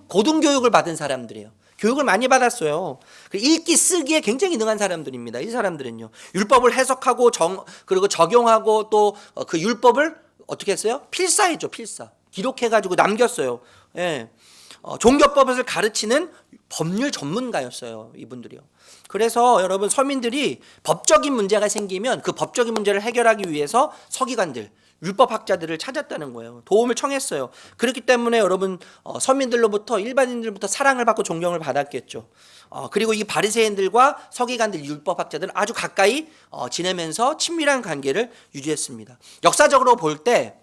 고등교육을 받은 사람들이에요. 교육을 많이 받았어요. 읽기 쓰기에 굉장히 능한 사람들입니다. 이 사람들은요, 율법을 해석하고 그리고 적용하고 또 그 율법을 어떻게 했어요? 필사했죠. 필사 기록해가지고 남겼어요. 예. 종교법을 가르치는 법률 전문가였어요, 이분들이요. 그래서 여러분, 서민들이 법적인 문제가 생기면 그 법적인 문제를 해결하기 위해서 서기관들, 율법학자들을 찾았다는 거예요. 도움을 청했어요. 그렇기 때문에 여러분, 서민들로부터, 일반인들부터 사랑을 받고 존경을 받았겠죠. 그리고 이 바리새인들과 서기관들, 율법학자들은 아주 가까이 지내면서 친밀한 관계를 유지했습니다. 역사적으로 볼 때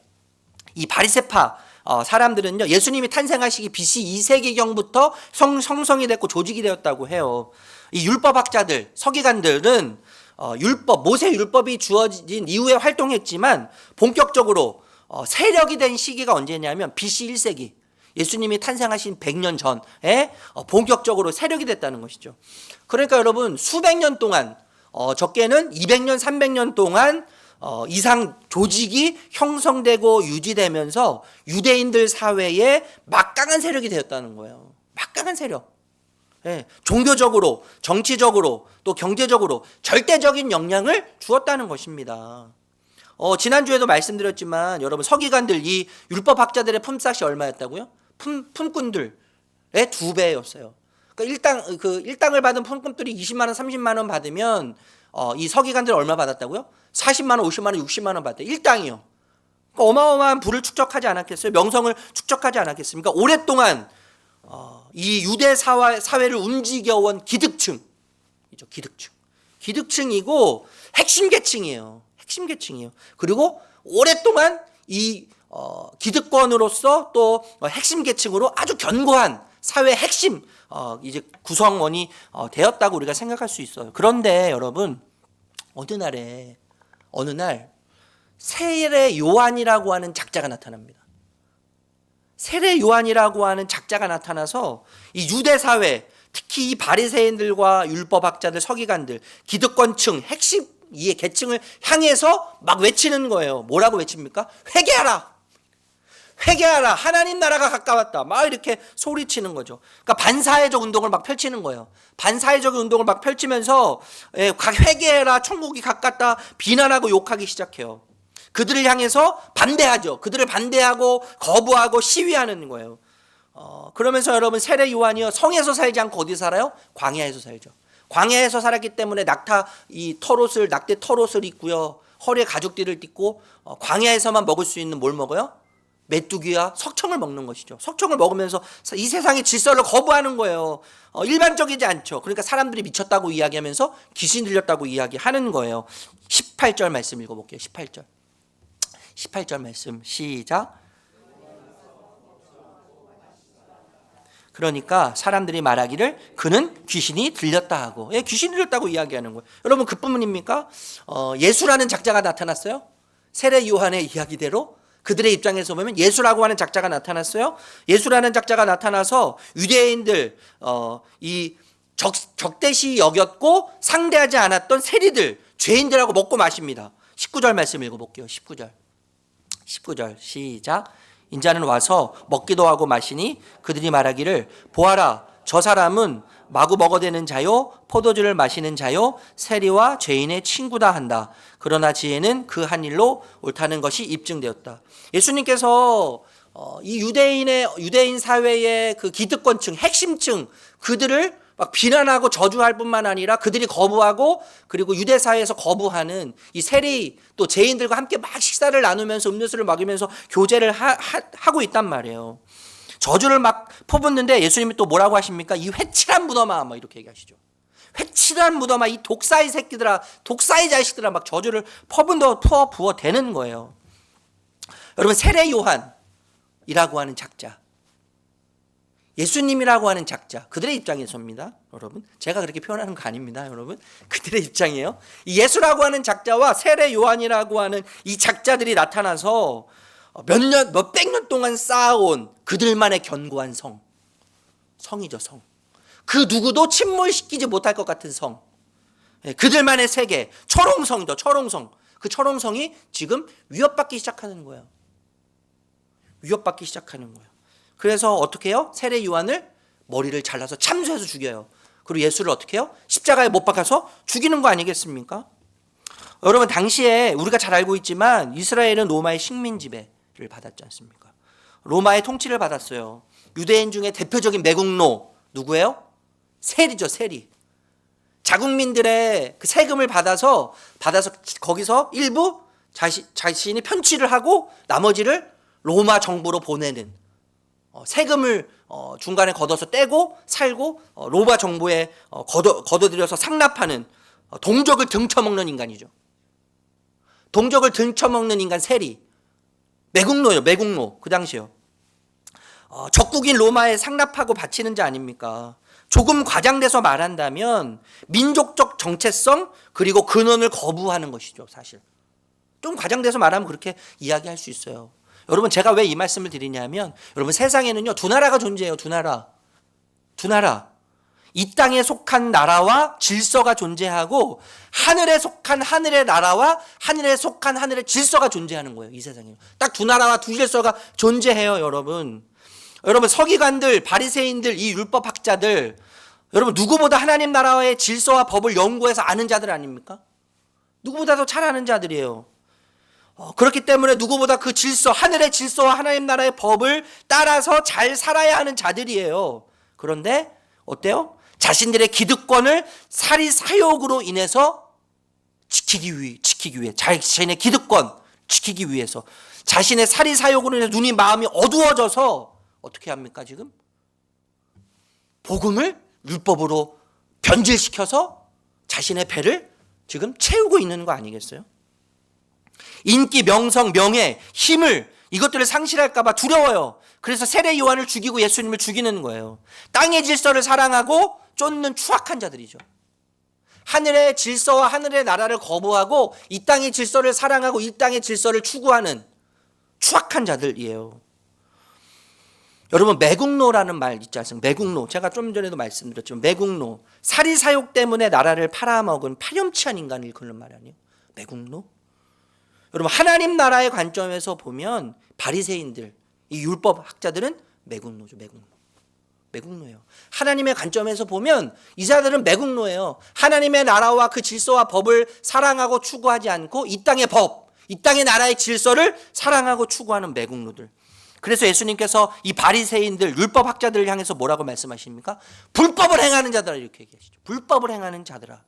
이 바리새파 사람들은요, 예수님이 탄생하시기 BC 2세기경부터 성성이 됐고 조직이 되었다고 해요. 이 율법학자들, 서기관들은 모세 율법이 주어진 이후에 활동했지만 본격적으로 세력이 된 시기가 언제냐면 BC 1세기, 예수님이 탄생하신 100년 전에 본격적으로 세력이 됐다는 것이죠. 그러니까 여러분, 수백 년 동안, 적게는 200년, 300년 동안 이상 조직이 형성되고 유지되면서 유대인들 사회에 막강한 세력이 되었다는 거예요. 막강한 세력. 예, 종교적으로, 정치적으로, 또 경제적으로 절대적인 영향을 주었다는 것입니다. 지난주에도 말씀드렸지만 여러분, 서기관들, 이 율법학자들의 품삯이 얼마였다고요? 품꾼들의 2배였어요. 그러니까 일당을 받은 품꾼들이 20만 원, 30만 원 받으면 이 서기관들 얼마 받았다고요? 40만 원, 50만 원, 60만 원 받았대요. 일당이요. 그러니까 어마어마한 부를 축적하지 않았겠어요? 명성을 축적하지 않았겠습니까? 오랫동안 이 유대 사회를 움직여온 기득층이죠. 기득층이고 핵심 계층이에요. 그리고 오랫동안 이 기득권으로서 또 핵심 계층으로 아주 견고한 사회 핵심 이제 구성원이 되었다고 우리가 생각할 수 있어요. 그런데 여러분, 어느 날 세례 요한이라고 하는 작자가 나타납니다. 세례 요한이라고 하는 작자가 나타나서 이 유대 사회, 특히 이 바리새인들과 율법학자들, 서기관들, 기득권층, 핵심 이 계층을 향해서 막 외치는 거예요. 뭐라고 외칩니까? 회개하라. 하나님 나라가 가까웠다. 막 이렇게 소리치는 거죠. 그러니까 반사회적 운동을 막 펼치는 거예요. 반사회적 운동을 막 펼치면서 회개해라, 천국이 가깝다, 비난하고 욕하기 시작해요. 그들을 향해서 반대하죠. 그들을 반대하고 거부하고 시위하는 거예요. 그러면서 여러분, 세례 요한이요, 성에서 살지 않고 어디 살아요? 광야에서 살죠. 광야에서 살았기 때문에 낙태 털옷을 입고요, 허리에 가죽띠를 띠고 광야에서만 먹을 수 있는 뭘 먹어요? 메뚜기와 석청을 먹는 것이죠. 석청을 먹으면서 이 세상의 질서를 거부하는 거예요. 일반적이지 않죠. 그러니까 사람들이 미쳤다고 이야기하면서 귀신 들렸다고 이야기하는 거예요. 18절 말씀 읽어볼게요. 18절 말씀 시작. 그러니까 사람들이 말하기를 그는 귀신이 들렸다 하고, 귀신이 들렸다고 이야기하는 거예요. 여러분, 그뿐입니까? 예수라는 작자가 나타났어요. 세례 요한의 이야기대로 그들의 입장에서 보면 예수라고 하는 작자가 나타났어요. 예수라는 작자가 나타나서 유대인들 이 적대시 여겼고 상대하지 않았던 세리들, 죄인들하고 먹고 마십니다. 19절 말씀 읽어볼게요. 19절 시작. 인자는 와서 먹기도 하고 마시니 그들이 말하기를 보아라, 저 사람은 마구 먹어대는 자요 포도주를 마시는 자요 세리와 죄인의 친구다 한다. 그러나 지혜는 그 한 일로 옳다는 것이 입증되었다. 예수님께서 이 유대인 사회의 그 기득권층, 핵심층 그들을 막 비난하고 저주할 뿐만 아니라 그들이 거부하고 그리고 유대 사회에서 거부하는 이 세리 또 죄인들과 함께 막 식사를 나누면서 음료수를 먹이면서 교제를 하고 있단 말이에요. 저주를 막 퍼붓는데 예수님이 또 뭐라고 하십니까? 이 회칠한 무덤아, 뭐 이렇게 얘기하시죠. 회칠한 무덤아, 이 독사의 새끼들아, 독사의 자식들아, 막 저주를 부어 대는 거예요. 여러분, 세례 요한이라고 하는 작자, 예수님이라고 하는 작자, 그들의 입장에서입니다. 여러분, 제가 그렇게 표현하는 거 아닙니다. 여러분, 그들의 입장이에요. 이 예수라고 하는 작자와 세례 요한이라고 하는 이 작자들이 나타나서 몇백 년 동안 쌓아온 그들만의 견고한 성이죠, 성. 그 누구도 침몰시키지 못할 것 같은 성. 그들만의 세계, 철옹성이죠, 철옹성. 그 철옹성이 지금 위협받기 시작하는 거예요. 위협받기 시작하는 거예요. 그래서 어떻게 해요? 세례 요한을 머리를 잘라서 참수해서 죽여요. 그리고 예수를 어떻게 해요? 십자가에 못 박아서 죽이는 거 아니겠습니까? 여러분, 당시에 우리가 잘 알고 있지만 이스라엘은 로마의 식민 지배를 받았지 않습니까? 로마의 통치를 받았어요. 유대인 중에 대표적인 매국노 누구예요? 세리죠, 세리. 자국민들의 그 세금을 받아서 거기서 일부 자신이 편취를 하고 나머지를 로마 정부로 보내는, 세금을 중간에 걷어서 떼고 살고 로마 정부에 걷어들여서 상납하는, 동족을 등쳐먹는 인간이죠. 동족을 등쳐먹는 인간 세리. 매국노예요, 매국노. 그 당시요. 적국인 로마에 상납하고 바치는 자 아닙니까? 조금 과장돼서 말한다면 민족적 정체성 그리고 근원을 거부하는 것이죠, 사실. 좀 과장돼서 말하면 그렇게 이야기할 수 있어요. 여러분, 제가 왜 이 말씀을 드리냐면, 여러분, 세상에는요 두 나라가 존재해요. 두 나라. 이 땅에 속한 나라와 질서가 존재하고, 하늘에 속한 하늘의 나라와 하늘에 속한 하늘의 질서가 존재하는 거예요. 이 세상에 딱 두 나라와 두 질서가 존재해요. 여러분, 서기관들, 바리새인들, 이 율법학자들, 여러분, 누구보다 하나님 나라의 질서와 법을 연구해서 아는 자들 아닙니까? 누구보다 더 잘 아는 자들이에요. 그렇기 때문에 누구보다 그 질서, 하늘의 질서와 하나님 나라의 법을 따라서 잘 살아야 하는 자들이에요. 그런데 어때요? 자신들의 기득권을 사리사욕으로 인해서 지키기 위해, 자신의 기득권 지키기 위해서, 자신의 사리사욕으로 인해서 마음이 어두워져서 어떻게 합니까? 지금 복음을 율법으로 변질시켜서 자신의 배를 지금 채우고 있는 거 아니겠어요? 인기, 명성, 명예, 힘을, 이것들을 상실할까 봐 두려워요. 그래서 세례 요한을 죽이고 예수님을 죽이는 거예요. 땅의 질서를 사랑하고 쫓는 추악한 자들이죠. 하늘의 질서와 하늘의 나라를 거부하고 이 땅의 질서를 사랑하고 이 땅의 질서를 추구하는 추악한 자들이에요. 여러분, 매국노라는 말 있지 않습니까? 매국노. 제가 좀 전에도 말씀드렸지만 매국노. 사리사욕 때문에 나라를 팔아먹은 파렴치한 인간을 일컫는 말 아니에요? 매국노? 여러분, 하나님 나라의 관점에서 보면 바리새인들, 이 율법 학자들은 매국노죠. 매국노예요. 하나님의 관점에서 보면 이 자들은 매국노예요. 하나님의 나라와 그 질서와 법을 사랑하고 추구하지 않고 이 땅의 법, 이 땅의 나라의 질서를 사랑하고 추구하는 매국노들. 그래서 예수님께서 이 바리새인들, 율법 학자들을 향해서 뭐라고 말씀하십니까? 불법을 행하는 자들아, 이렇게 얘기하시죠. 불법을 행하는 자들아.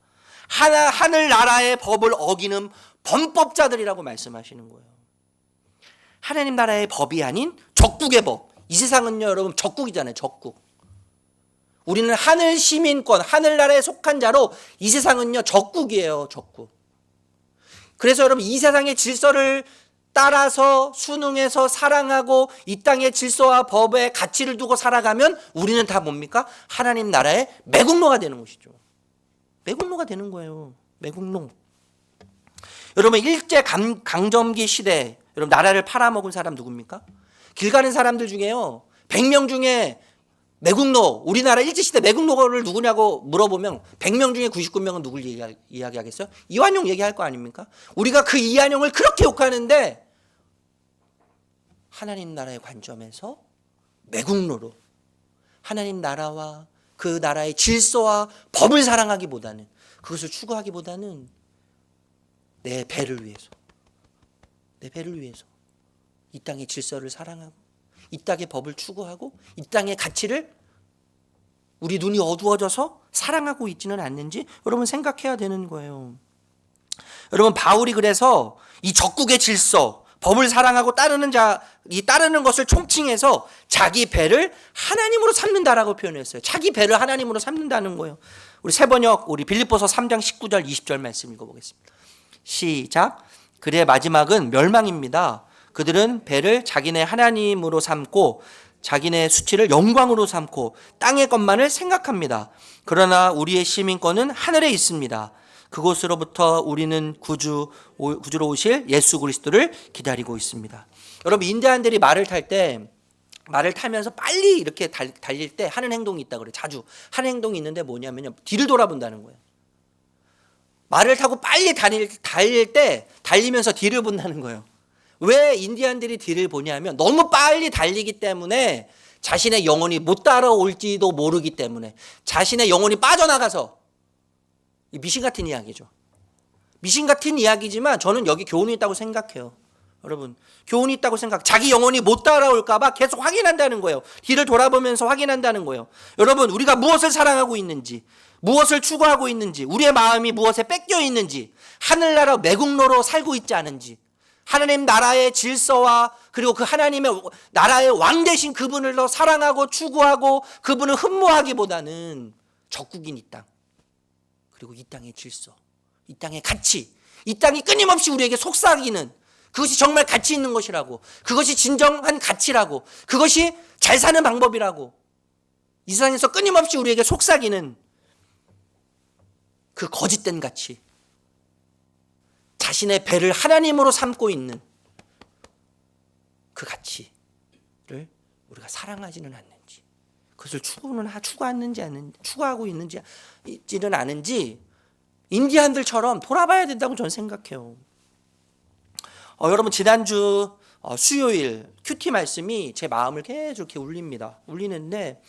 하늘 나라의 법을 어기는 범법자들이라고 말씀하시는 거예요. 하나님 나라의 법이 아닌 적국의 법. 이 세상은요, 여러분, 적국이잖아요. 적국. 우리는 하늘 시민권, 하늘나라에 속한 자로, 이 세상은요 적국이에요. 적국. 그래서 여러분, 이 세상의 질서를 따라서 순응해서 사랑하고 이 땅의 질서와 법에 가치를 두고 살아가면 우리는 다 뭡니까? 하나님 나라의 매국노가 되는 것이죠. 매국노가 되는 거예요. 매국노. 여러분, 일제 강점기 시대, 여러분 나라를 팔아먹은 사람 누굽니까? 길 가는 사람들 중에요 100명 중에 매국노, 우리나라 일제시대 매국노를 누구냐고 물어보면 100명 중에 99명은 누굴 이야기하겠어요? 이완용 얘기할 거 아닙니까? 우리가 그 이완용을 그렇게 욕하는데 하나님 나라의 관점에서 매국노로 하나님 나라와 그 나라의 질서와 법을 사랑하기보다는 그것을 추구하기보다는 내 배를 위해서 이 땅의 질서를 사랑하고 이 땅의 법을 추구하고 이 땅의 가치를 우리 눈이 어두워져서 사랑하고 있지는 않는지 여러분 생각해야 되는 거예요. 여러분 바울이 그래서 이 적국의 질서, 법을 사랑하고 따르는 것을 총칭해서 자기 배를 하나님으로 삼는다라고 표현했어요. 자기 배를 하나님으로 삼는다는 거예요. 우리 새번역 우리 빌립보서 3장 19절 20절 말씀 읽어보겠습니다. 시작. 그의 마지막은 멸망입니다. 그들은 배를 자기네 하나님으로 삼고 자기네 수치를 영광으로 삼고 땅의 것만을 생각합니다. 그러나 우리의 시민권은 하늘에 있습니다. 그곳으로부터 우리는 구주로 오실 예수 그리스도를 기다리고 있습니다. 여러분 인디안들이 말을 타면서 빨리 이렇게 달릴 때 하는 행동이 있다고 그래요. 자주 하는 행동이 있는데 뭐냐면요. 뒤를 돌아본다는 거예요. 말을 타고 빨리 달릴 때 달리면서 뒤를 본다는 거예요. 왜 인디안들이 뒤를 보냐면 너무 빨리 달리기 때문에 자신의 영혼이 못 따라올지도 모르기 때문에 자신의 영혼이 빠져나가서 미신 같은 이야기죠. 미신 같은 이야기지만 저는 여기 교훈이 있다고 생각해요. 여러분 교훈이 있다고 자기 영혼이 못 따라올까 봐 계속 확인한다는 거예요. 뒤를 돌아보면서 확인한다는 거예요. 여러분 우리가 무엇을 사랑하고 있는지 무엇을 추구하고 있는지 우리의 마음이 무엇에 뺏겨 있는지 하늘나라 매국노로 살고 있지 않은지 하나님 나라의 질서와 그리고 그 하나님의 나라의 왕 되신 그분을 더 사랑하고 추구하고 그분을 흠모하기보다는 적국인 이 땅 그리고 이 땅의 질서 이 땅의 가치 이 땅이 끊임없이 우리에게 속삭이는 그것이 정말 가치 있는 것이라고 그것이 진정한 가치라고 그것이 잘 사는 방법이라고 이 세상에서 끊임없이 우리에게 속삭이는 그 거짓된 가치 자신의 배를 하나님으로 삼고 있는 그 가치를 우리가 사랑하지는 않는지 그것을 추구하고 있는지는 않은지 인디안들처럼 돌아봐야 된다고 저는 생각해요. 여러분 지난주 수요일 큐티 말씀이 제 마음을 계속 이렇게 울리는데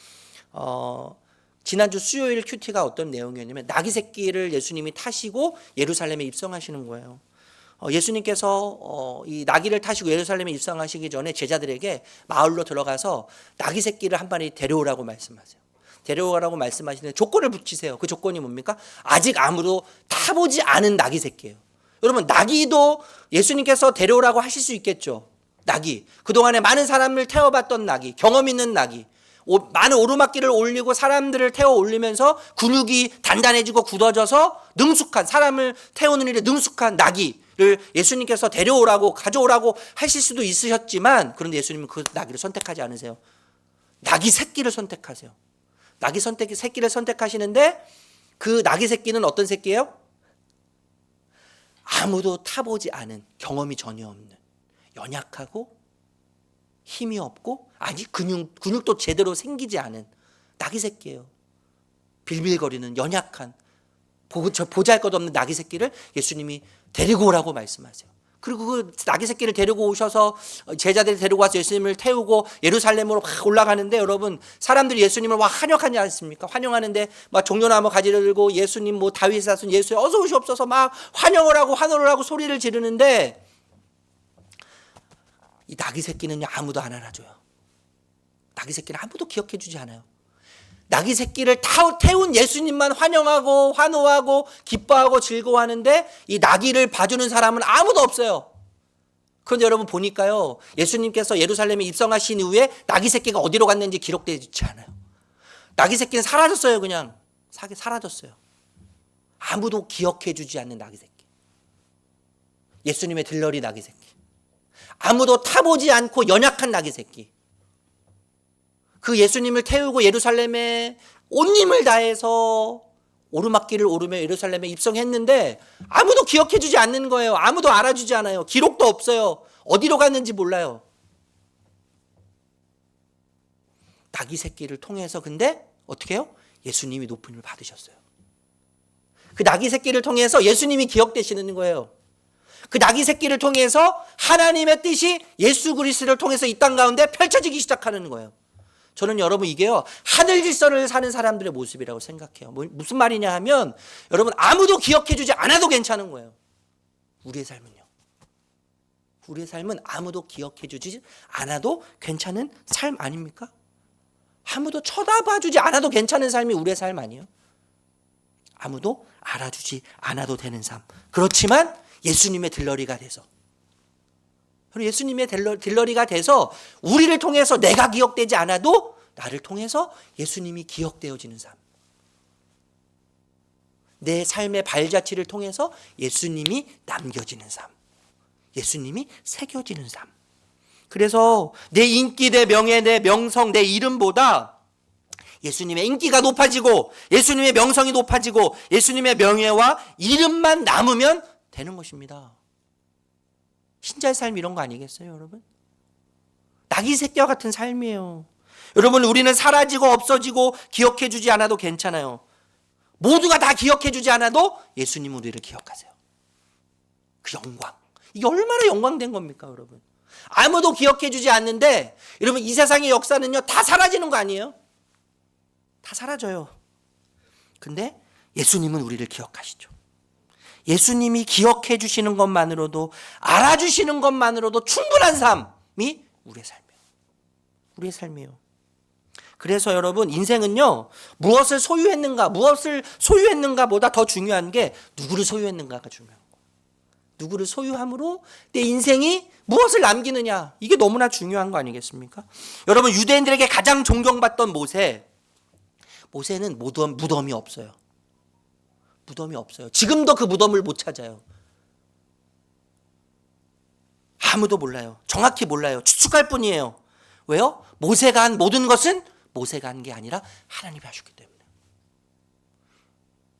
지난주 수요일 큐티가 어떤 내용이었냐면 나귀 새끼를 예수님이 타시고 예루살렘에 입성하시는 거예요. 예수님께서 이 나귀를 타시고 예루살렘에 입성하시기 전에 제자들에게 마을로 들어가서 나귀 새끼를 한 마리 데려오라고 말씀하세요. 데려오라고 말씀하시는데 조건을 붙이세요. 그 조건이 뭡니까? 아직 아무도 타보지 않은 나귀 새끼예요. 여러분 나귀도 예수님께서 데려오라고 하실 수 있겠죠. 나귀 그동안에 많은 사람을 태워봤던 나귀 경험 있는 나귀 많은 오르막길을 올리고 사람들을 태워 올리면서 근육이 단단해지고 굳어져서 능숙한 사람을 태우는 일에 능숙한 나귀를 예수님께서 데려오라고 가져오라고 하실 수도 있으셨지만 그런데 예수님은 그 나귀를 선택하지 않으세요. 나귀 새끼를 선택하세요. 나귀 새끼를 선택하시는데 그 나귀 새끼는 어떤 새끼예요? 아무도 타보지 않은 경험이 전혀 없는 연약하고 힘이 없고 아직 근육도 제대로 생기지 않은 나귀 새끼예요. 빌빌거리는 연약한 보잘것없는 나귀 새끼를 예수님이 데리고 오라고 말씀하세요. 그리고 그 나귀 새끼를 데리고 오셔서 제자들이 데리고 와서 예수님을 태우고 예루살렘으로 막 올라가는데 여러분 사람들이 예수님을 와 환영하지 않습니까? 환영하는데 막 종려나무 가지를 들고 예수님 뭐 다윗의 자손 예수님 어서 오시옵소서 막 환영을 하고 환호를 하고 소리를 지르는데 이 나귀 새끼는 아무도 안 알아줘요. 나귀 새끼는 아무도 기억해 주지 않아요. 나귀 새끼를 태운 예수님만 환영하고 환호하고 기뻐하고 즐거워하는데 이 나귀를 봐주는 사람은 아무도 없어요. 그런데 여러분 보니까요 예수님께서 예루살렘에 입성하신 이후에 나귀 새끼가 어디로 갔는지 기록되지 않아요. 나귀 새끼는 사라졌어요. 그냥 사라졌어요. 아무도 기억해 주지 않는 나귀 새끼. 예수님의 들러리 나귀 새끼. 아무도 타보지 않고 연약한 나귀 새끼. 그 예수님을 태우고 예루살렘에 온 힘을 다해서 오르막길을 오르며 예루살렘에 입성했는데 아무도 기억해 주지 않는 거예요. 아무도 알아주지 않아요. 기록도 없어요. 어디로 갔는지 몰라요. 나귀 새끼를 통해서 근데 어떻게 해요? 예수님이 높음을 받으셨어요. 그 나귀 새끼를 통해서 예수님이 기억되시는 거예요. 그 나귀 새끼를 통해서 하나님의 뜻이 예수 그리스도를 통해서 이 땅 가운데 펼쳐지기 시작하는 거예요. 저는 여러분 이게요, 하늘 질서를 사는 사람들의 모습이라고 생각해요. 무슨 말이냐 하면 여러분 아무도 기억해 주지 않아도 괜찮은 거예요. 우리의 삶은요. 우리의 삶은 아무도 기억해 주지 않아도 괜찮은 삶 아닙니까? 아무도 쳐다봐 주지 않아도 괜찮은 삶이 우리의 삶 아니에요? 아무도 알아주지 않아도 되는 삶. 그렇지만 예수님의 들러리가 돼서, 예수님의 들러리가 돼서 우리를 통해서 내가 기억되지 않아도 나를 통해서 예수님이 기억되어지는 삶. 내 삶의 발자취를 통해서 예수님이 남겨지는 삶. 예수님이 새겨지는 삶. 그래서 내 인기, 내 명예, 내 명성, 내 이름보다 예수님의 인기가 높아지고 예수님의 명성이 높아지고 예수님의 명예와 이름만 남으면 되는 것입니다. 신자의 삶 이런 거 아니겠어요, 여러분? 나귀 새끼와 같은 삶이에요. 여러분, 우리는 사라지고 없어지고 기억해 주지 않아도 괜찮아요. 모두가 다 기억해 주지 않아도 예수님 우리를 기억하세요. 그 영광. 이게 얼마나 영광된 겁니까, 여러분? 아무도 기억해 주지 않는데 여러분, 이 세상의 역사는요 다 사라지는 거 아니에요? 다 사라져요. 근데 예수님은 우리를 기억하시죠. 예수님이 기억해 주시는 것만으로도, 알아주시는 것만으로도 충분한 삶이 우리의 삶이에요. 우리의 삶이에요. 그래서 여러분, 인생은요 무엇을 소유했는가 보다 더 중요한 게 누구를 소유했는가가 중요해요. 누구를 소유함으로 내 인생이 무엇을 남기느냐, 이게 너무나 중요한 거 아니겠습니까? 여러분, 유대인들에게 가장 존경받던 모세는 무덤이 없어요. 무덤이 없어요. 지금도 그 무덤을 못 찾아요. 아무도 몰라요. 정확히 몰라요. 추측할 뿐이에요. 왜요? 모세가 한 모든 것은 모세가 한 게 아니라 하나님이 하셨기 때문에.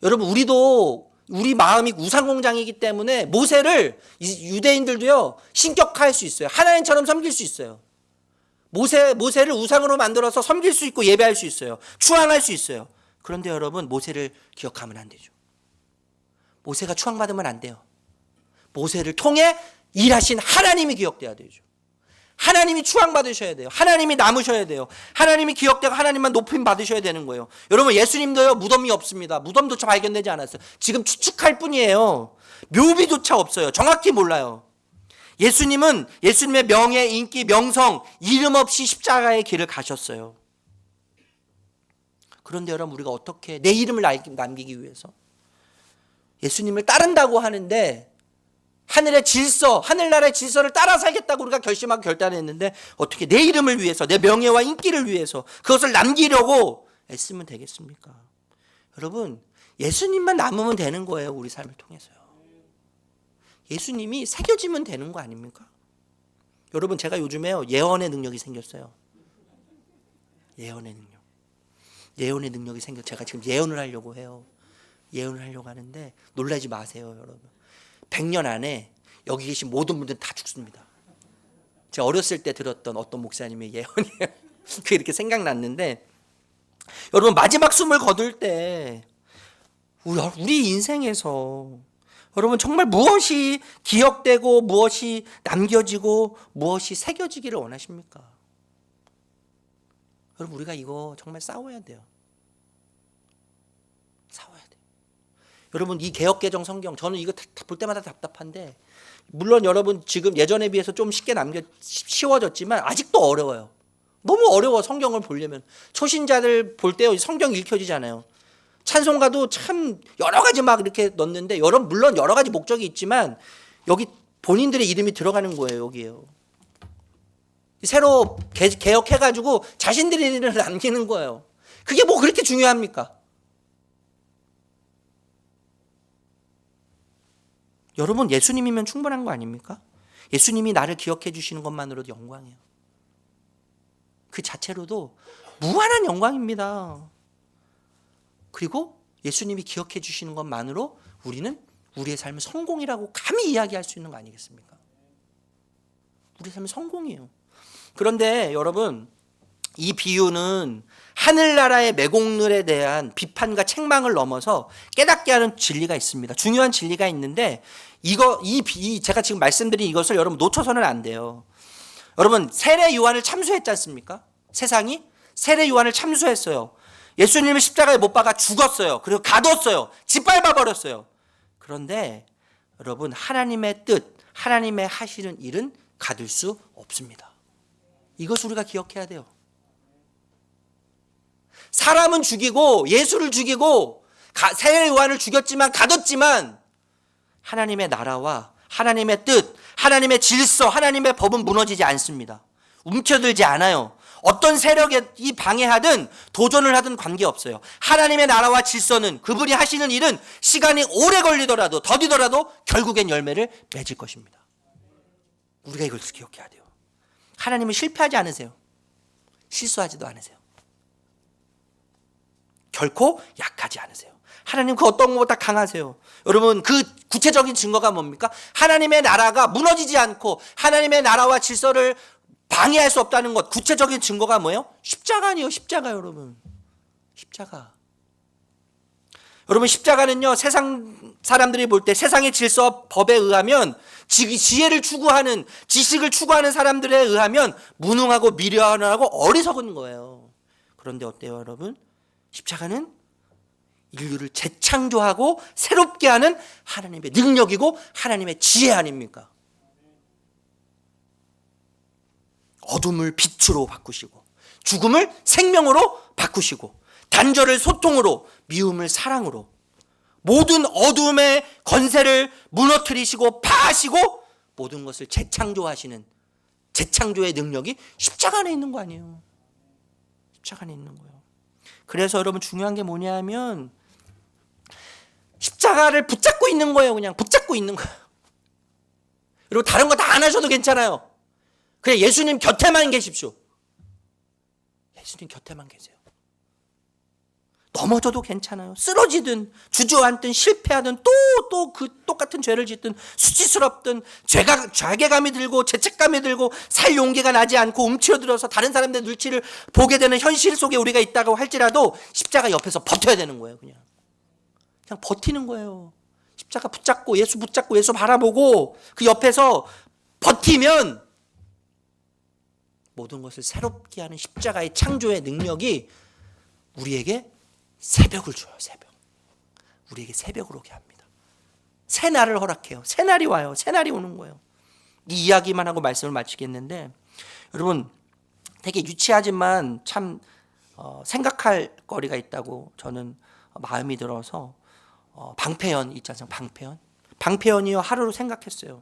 여러분, 우리 마음이 우상공장이기 때문에 모세를 유대인들도요 신격화할 수 있어요. 하나님처럼 섬길 수 있어요. 모세를 우상으로 만들어서 섬길 수 있고 예배할 수 있어요. 추앙할 수 있어요. 그런데 여러분, 모세를 기억하면 안 되죠. 모세가 추앙받으면 안 돼요. 모세를 통해 일하신 하나님이 기억돼야 되죠. 하나님이 추앙받으셔야 돼요. 하나님이 남으셔야 돼요. 하나님이 기억되고 하나님만 높임 받으셔야 되는 거예요. 여러분, 예수님도요 무덤이 없습니다. 무덤조차 발견되지 않았어요. 지금 추측할 뿐이에요. 묘비조차 없어요. 정확히 몰라요. 예수님은 예수님의 명예, 인기, 명성, 이름 없이 십자가의 길을 가셨어요. 그런데 여러분, 우리가 어떻게 내 이름을 남기기 위해서 예수님을 따른다고 하는데 하늘의 질서, 하늘나라의 질서를 따라 살겠다고 우리가 결심하고 결단했는데 어떻게 내 이름을 위해서, 내 명예와 인기를 위해서 그것을 남기려고 애쓰면 되겠습니까? 여러분, 예수님만 남으면 되는 거예요. 우리 삶을 통해서요. 예수님이 새겨지면 되는 거 아닙니까? 여러분, 제가 요즘에요 예언의 능력이 생겼어요. 예언의 능력이 제가 지금 예언을 하려고 해요. 예언을 하려고 하는데 놀라지 마세요, 여러분. 100년 안에 여기 계신 모든 분들 다 죽습니다. 제가 어렸을 때 들었던 어떤 목사님의 예언이에요. 그게 이렇게 생각났는데, 여러분, 마지막 숨을 거둘 때 우리 인생에서 여러분 정말 무엇이 기억되고 무엇이 남겨지고 무엇이 새겨지기를 원하십니까? 여러분, 우리가 이거 정말 싸워야 돼요. 싸워야 돼요. 여러분, 이 개역개정 성경, 저는 이거 볼 때마다 답답한데, 물론 여러분 지금 예전에 비해서 좀 쉬워졌지만 아직도 어려워요. 너무 어려워. 성경을 보려면 초신자들 볼 때 성경 읽혀지잖아요. 찬송가도 참 여러 가지 막 이렇게 넣는데, 물론 여러 가지 목적이 있지만 여기 본인들의 이름이 들어가는 거예요. 여기에요. 새로 개혁해가지고 자신들의 이름을 남기는 거예요. 그게 뭐 그렇게 중요합니까? 여러분, 예수님이면 충분한 거 아닙니까? 예수님이 나를 기억해 주시는 것만으로도 영광이에요. 그 자체로도 무한한 영광입니다. 그리고 예수님이 기억해 주시는 것만으로 우리는 우리의 삶은 성공이라고 감히 이야기할 수 있는 거 아니겠습니까? 우리 삶의 성공이에요. 그런데 여러분, 이 비유는 하늘나라의 매국노에 대한 비판과 책망을 넘어서 깨닫게 하는 진리가 있습니다. 중요한 진리가 있는데 제가 지금 말씀드린 이것을 여러분 놓쳐서는 안 돼요. 여러분, 세례 요한을 참수했지 않습니까? 세상이 세례 요한을 참수했어요. 예수님을 십자가에 못 박아 죽었어요. 그리고 가뒀어요. 짓밟아 버렸어요. 그런데 여러분, 하나님의 뜻, 하나님의 하시는 일은 가둘 수 없습니다. 이것을 우리가 기억해야 돼요. 사람은 죽이고 예수를 죽이고 세례 요한을 죽였지만 가뒀지만 하나님의 나라와 하나님의 뜻, 하나님의 질서, 하나님의 법은 무너지지 않습니다. 움켜들지 않아요. 어떤 세력이 방해하든 도전을 하든 관계없어요. 하나님의 나라와 질서는, 그분이 하시는 일은 시간이 오래 걸리더라도 더디더라도 결국엔 열매를 맺을 것입니다. 우리가 이걸 기억해야 돼요. 하나님은 실패하지 않으세요. 실수하지도 않으세요. 결코 약하지 않으세요. 하나님 그 어떤 것보다 강하세요. 여러분, 그 구체적인 증거가 뭡니까? 하나님의 나라가 무너지지 않고 하나님의 나라와 질서를 방해할 수 없다는 것, 구체적인 증거가 뭐예요? 십자가 아니에요. 십자가. 여러분, 십자가. 여러분, 십자가는요, 세상 사람들이 볼 때 세상의 질서 법에 의하면 지혜를 추구하는, 지식을 추구하는 사람들에 의하면 무능하고 미련하고 어리석은 거예요. 그런데 어때요, 여러분? 십자가는 인류를 재창조하고 새롭게 하는 하나님의 능력이고 하나님의 지혜 아닙니까? 어둠을 빛으로 바꾸시고 죽음을 생명으로 바꾸시고 단절을 소통으로, 미움을 사랑으로, 모든 어둠의 건세를 무너뜨리시고 파하시고 모든 것을 재창조하시는 재창조의 능력이 십자가 안에 있는 거 아니에요. 십자가 안에 있는 거예요. 그래서 여러분, 중요한 게 뭐냐면 십자가를 붙잡고 있는 거예요. 그냥 붙잡고 있는 거예요. 그리고 다른 거 다 안 하셔도 괜찮아요. 그냥 예수님 곁에만 계십시오. 예수님 곁에만 계세요. 넘어져도 괜찮아요. 쓰러지든 주저앉든 실패하든 또 그 똑같은 죄를 짓든 수치스럽든 자괴감이 들고 죄책감이 들고 살 용기가 나지 않고 움츠러들어서 다른 사람들의 눈치를 보게 되는 현실 속에 우리가 있다고 할지라도 십자가 옆에서 버텨야 되는 거예요. 그냥 버티는 거예요. 십자가 붙잡고 예수 바라보고 그 옆에서 버티면 모든 것을 새롭게 하는 십자가의 창조의 능력이 우리에게 새벽을 줘요. 새벽. 우리에게 새벽을 오게 합니다. 새 날을 허락해요. 새 날이 와요. 새 날이 오는 거예요. 이 이야기만 하고 말씀을 마치겠는데, 여러분, 되게 유치하지만 참 생각할 거리가 있다고 저는 마음이 들어서 방패연 있지 않습니까? 방패연이요, 하루를 생각했어요.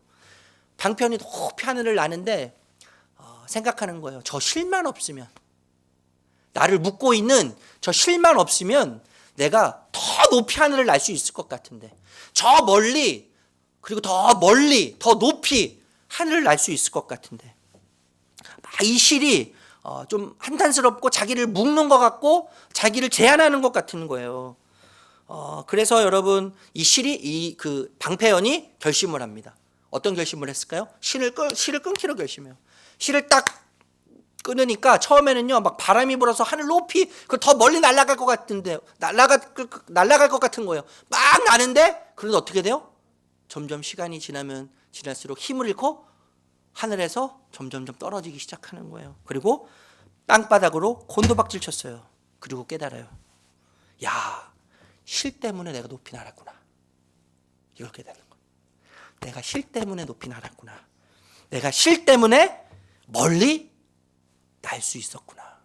방패연이 높이 하늘을 나는데 생각하는 거예요. 저 실만 없으면, 나를 묶고 있는 저 실만 없으면 내가 더 높이 하늘을 날 수 있을 것 같은데, 저 멀리, 그리고 더 멀리, 더 높이 하늘을 날 수 있을 것 같은데, 이 실이 좀 한탄스럽고 자기를 묶는 것 같고 자기를 제한하는 것 같은 거예요. 그래서 여러분, 이 실이, 그 방패연이 결심을 합니다. 어떤 결심을 했을까요? 실을 끊기로 결심해요. 실을 딱 끊으니까 처음에는요, 막 바람이 불어서 하늘 높이 더 멀리 날아갈 것 같은데, 날아갈 것 같은 거예요. 막 나는데, 그런데 어떻게 돼요? 점점 시간이 지날수록 힘을 잃고 하늘에서 점점 떨어지기 시작하는 거예요. 그리고 땅바닥으로 곤두박질 쳤어요. 그리고 깨달아요. 야, 실 때문에 내가 높이 날았구나. 이걸 깨닫는 거예요. 내가 실 때문에 높이 날았구나. 내가 실 때문에 멀리 날 수 있었구나.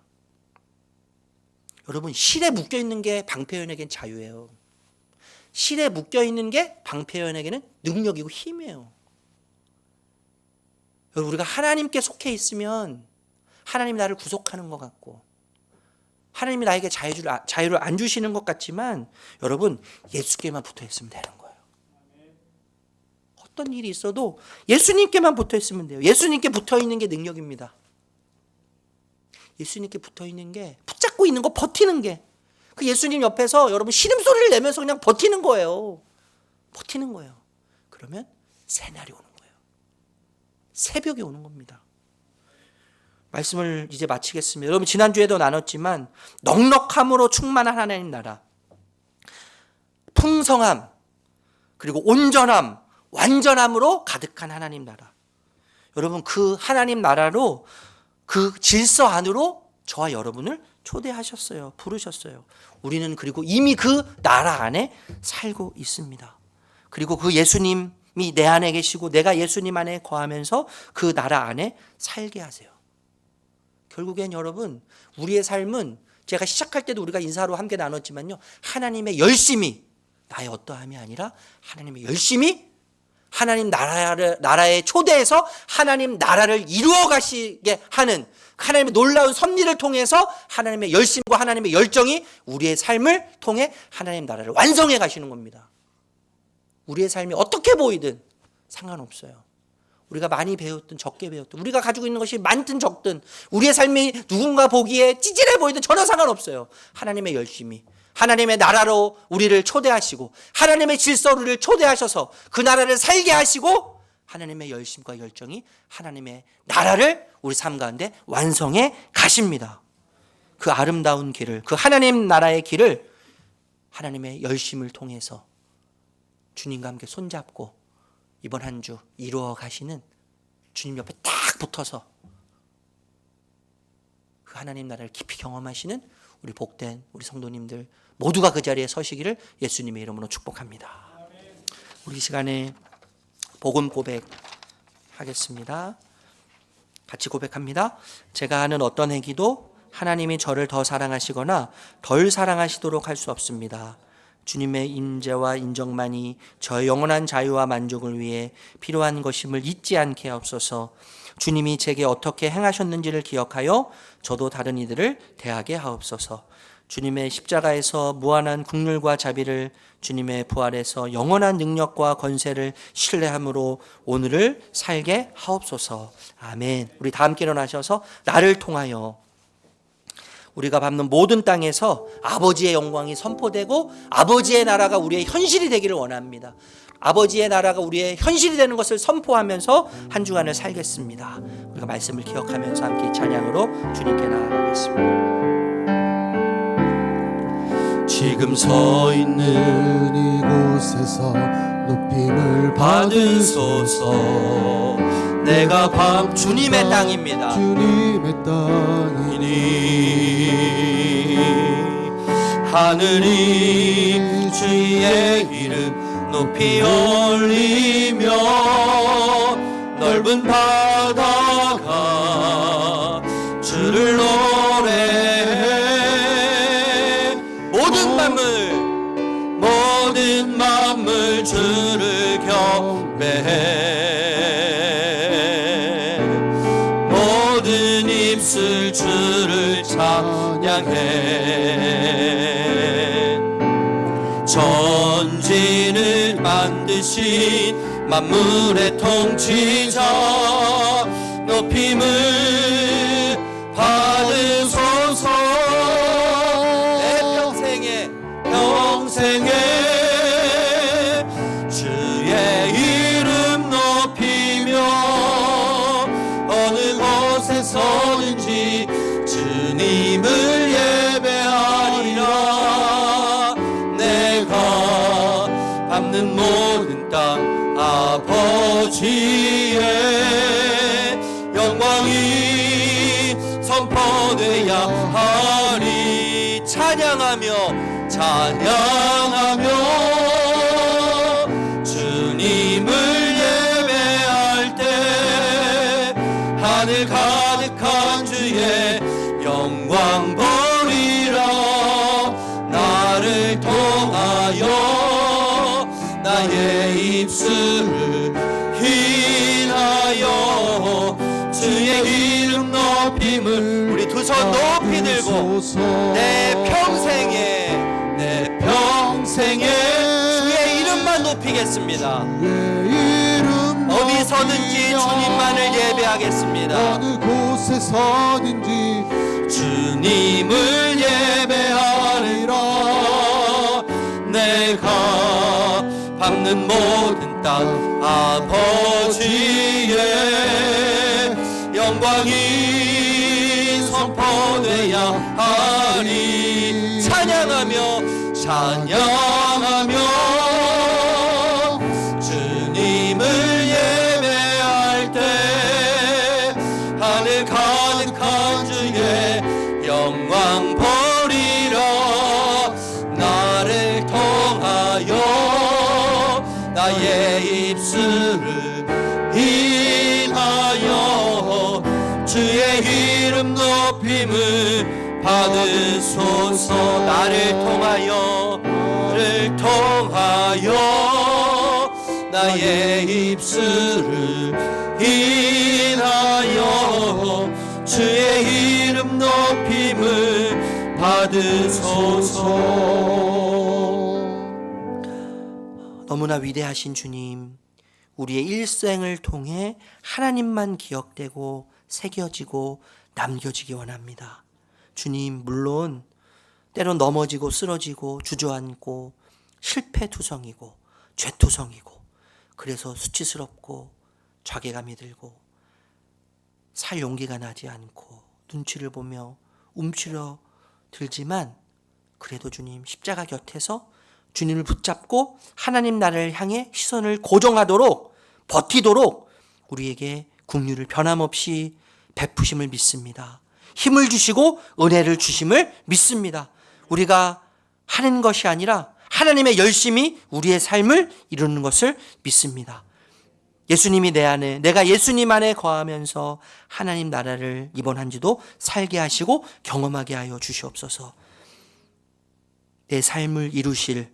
여러분, 실에 묶여있는 게 방패연에겐 자유예요. 실에 묶여있는 게 방패연에게는 능력이고 힘이에요. 여러분, 우리가 하나님께 속해 있으면 하나님이 나를 구속하는 것 같고 하나님이 나에게 자유를 안 주시는 것 같지만, 여러분, 예수께만 붙어 있으면 되는 거예요. 어떤 일이 있어도 예수님께만 붙어 있으면 돼요. 예수님께 붙어 있는 게 능력입니다. 예수님께 붙어 있는 게, 붙잡고 있는 거, 버티는 게, 그 예수님 옆에서 여러분 신음소리를 내면서 그냥 버티는 거예요. 버티는 거예요. 그러면 새 날이 오는 거예요. 새벽에 오는 겁니다. 말씀을 이제 마치겠습니다. 여러분 지난주에도 나눴지만 넉넉함으로 충만한 하나님 나라, 풍성함, 그리고 온전함, 완전함으로 가득한 하나님 나라. 여러분 그 하나님 나라로, 그 질서 안으로 저와 여러분을 초대하셨어요. 부르셨어요. 우리는 그리고 이미 그 나라 안에 살고 있습니다. 그리고 그 예수님이 내 안에 계시고 내가 예수님 안에 거하면서 그 나라 안에 살게 하세요. 결국엔 여러분 우리의 삶은, 제가 시작할 때도 우리가 인사로 함께 나눴지만요, 하나님의 열심히, 나의 어떠함이 아니라 하나님의 열심히 하나님 나라에 초대해서 하나님 나라를 이루어 가시게 하는 하나님의 놀라운 섭리를 통해서 하나님의 열심과 하나님의 열정이 우리의 삶을 통해 하나님 나라를 완성해 가시는 겁니다. 우리의 삶이 어떻게 보이든 상관없어요. 우리가 많이 배웠든 적게 배웠든, 우리가 가지고 있는 것이 많든 적든, 우리의 삶이 누군가 보기에 찌질해 보이든 전혀 상관없어요. 하나님의 열심이, 하나님의 나라로 우리를 초대하시고 하나님의 질서를 초대하셔서 그 나라를 살게 하시고 하나님의 열심과 열정이 하나님의 나라를 우리 삶 가운데 완성해 가십니다. 그 아름다운 길을, 그 하나님 나라의 길을 하나님의 열심을 통해서 주님과 함께 손잡고 이번 한 주 이루어 가시는, 주님 옆에 딱 붙어서 그 하나님 나라를 깊이 경험하시는 우리 복된 우리 성도님들 모두가 그 자리에 서시기를 예수님의 이름으로 축복합니다. 우리 시간에 복음 고백하겠습니다. 같이 고백합니다. 제가 하는 어떤 행위도 하나님이 저를 더 사랑하시거나 덜 사랑하시도록 할 수 없습니다. 주님의 인재와 인정만이 저의 영원한 자유와 만족을 위해 필요한 것임을 잊지 않게 하옵소서. 주님이 제게 어떻게 행하셨는지를 기억하여 저도 다른 이들을 대하게 하옵소서. 주님의 십자가에서 무한한 긍휼과 자비를, 주님의 부활에서 영원한 능력과 권세를 신뢰함으로 오늘을 살게 하옵소서. 아멘. 우리 다 함께 일어나셔서 나를 통하여 우리가 밟는 모든 땅에서 아버지의 영광이 선포되고 아버지의 나라가 우리의 현실이 되기를 원합니다. 아버지의 나라가 우리의 현실이 되는 것을 선포하면서 한 주간을 살겠습니다. 우리가 말씀을 기억하면서 함께 찬양으로 주님께 나아가겠습니다. 지금 서 있는 이곳에서 높임을 받으소서. 내가 밥 주님의 땅입니다. 주님의 땅이니 하늘이 주의 이름 높이 올리며 넓은 바다가 주를 노래해. 모든 만물 주를 경배해. 모든 입술 주를 찬양해. 전진을 만드신 만물의 통치자 높임을 받으소서. 내 평생에 주의 이름 높이며 어느 곳에서든지 주님을 예배하리라. 내가 밟는 모든 땅 아버지의 영광이 선포되어야 하리. 찬양하며 주님을 예배할 때 하늘 가득한 주의 영광 보리라. 나를 통하여 나의 입술을 휘하여 주의 이름 높임을. 우리 두 손 높이 들고 내 평생에 주의 이름만 높이겠습니다. 어디서든지 주님만을 예배하겠습니다. 어느 곳에서든지 주님을 예배하리라. 내가 밟는 모든 땅 아버지의 예배해야 하리. 찬양하며 찬양하며 주님을 예배할 때 하늘 가득한 주의 영광 보리라. 나를 통하여 나의 입술을 인하여 주의 이름 높임을 받으소서. 나를 통하여 나의 입술을 인하여 주의 이름 높임을 받으소서. 너무나 위대하신 주님, 우리의 일생을 통해 하나님만 기억되고 새겨지고 남겨지기 원합니다. 주님, 물론 때론 넘어지고 쓰러지고 주저앉고 실패투성이고 죄투성이고 그래서 수치스럽고 자괴감이 들고 살 용기가 나지 않고 눈치를 보며 움츠려 들지만 그래도 주님 십자가 곁에서 주님을 붙잡고 하나님 나라를 향해 시선을 고정하도록 버티도록 우리에게 긍휼을 변함없이 베푸심을 믿습니다. 힘을 주시고 은혜를 주심을 믿습니다. 우리가 하는 것이 아니라 하나님의 열심히 우리의 삶을 이루는 것을 믿습니다. 예수님이 내 안에, 내가 예수님 안에 거하면서 하나님 나라를 이번 한 주도 살게 하시고 경험하게 하여 주시옵소서. 내 삶을 이루실,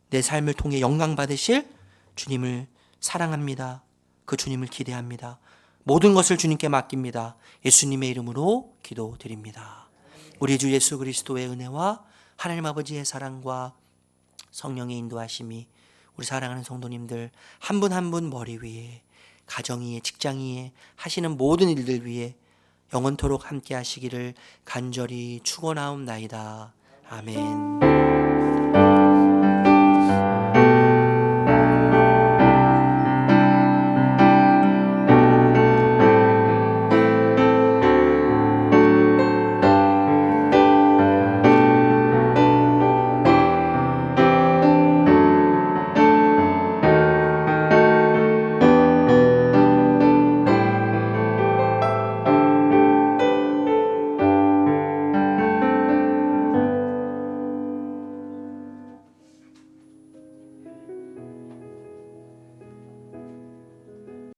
내 삶을 통해 영광 받으실 주님을 사랑합니다. 그 주님을 기대합니다. 모든 것을 주님께 맡깁니다. 예수님의 이름으로 기도드립니다. 우리 주 예수 그리스도의 은혜와 하나님 아버지의 사랑과 성령의 인도하심이 우리 사랑하는 성도님들 한 분 한 분 머리 위에, 가정 위에, 직장 위에 하시는 모든 일들 위에 영원토록 함께 하시기를 간절히 축원하옵나이다. 아멘.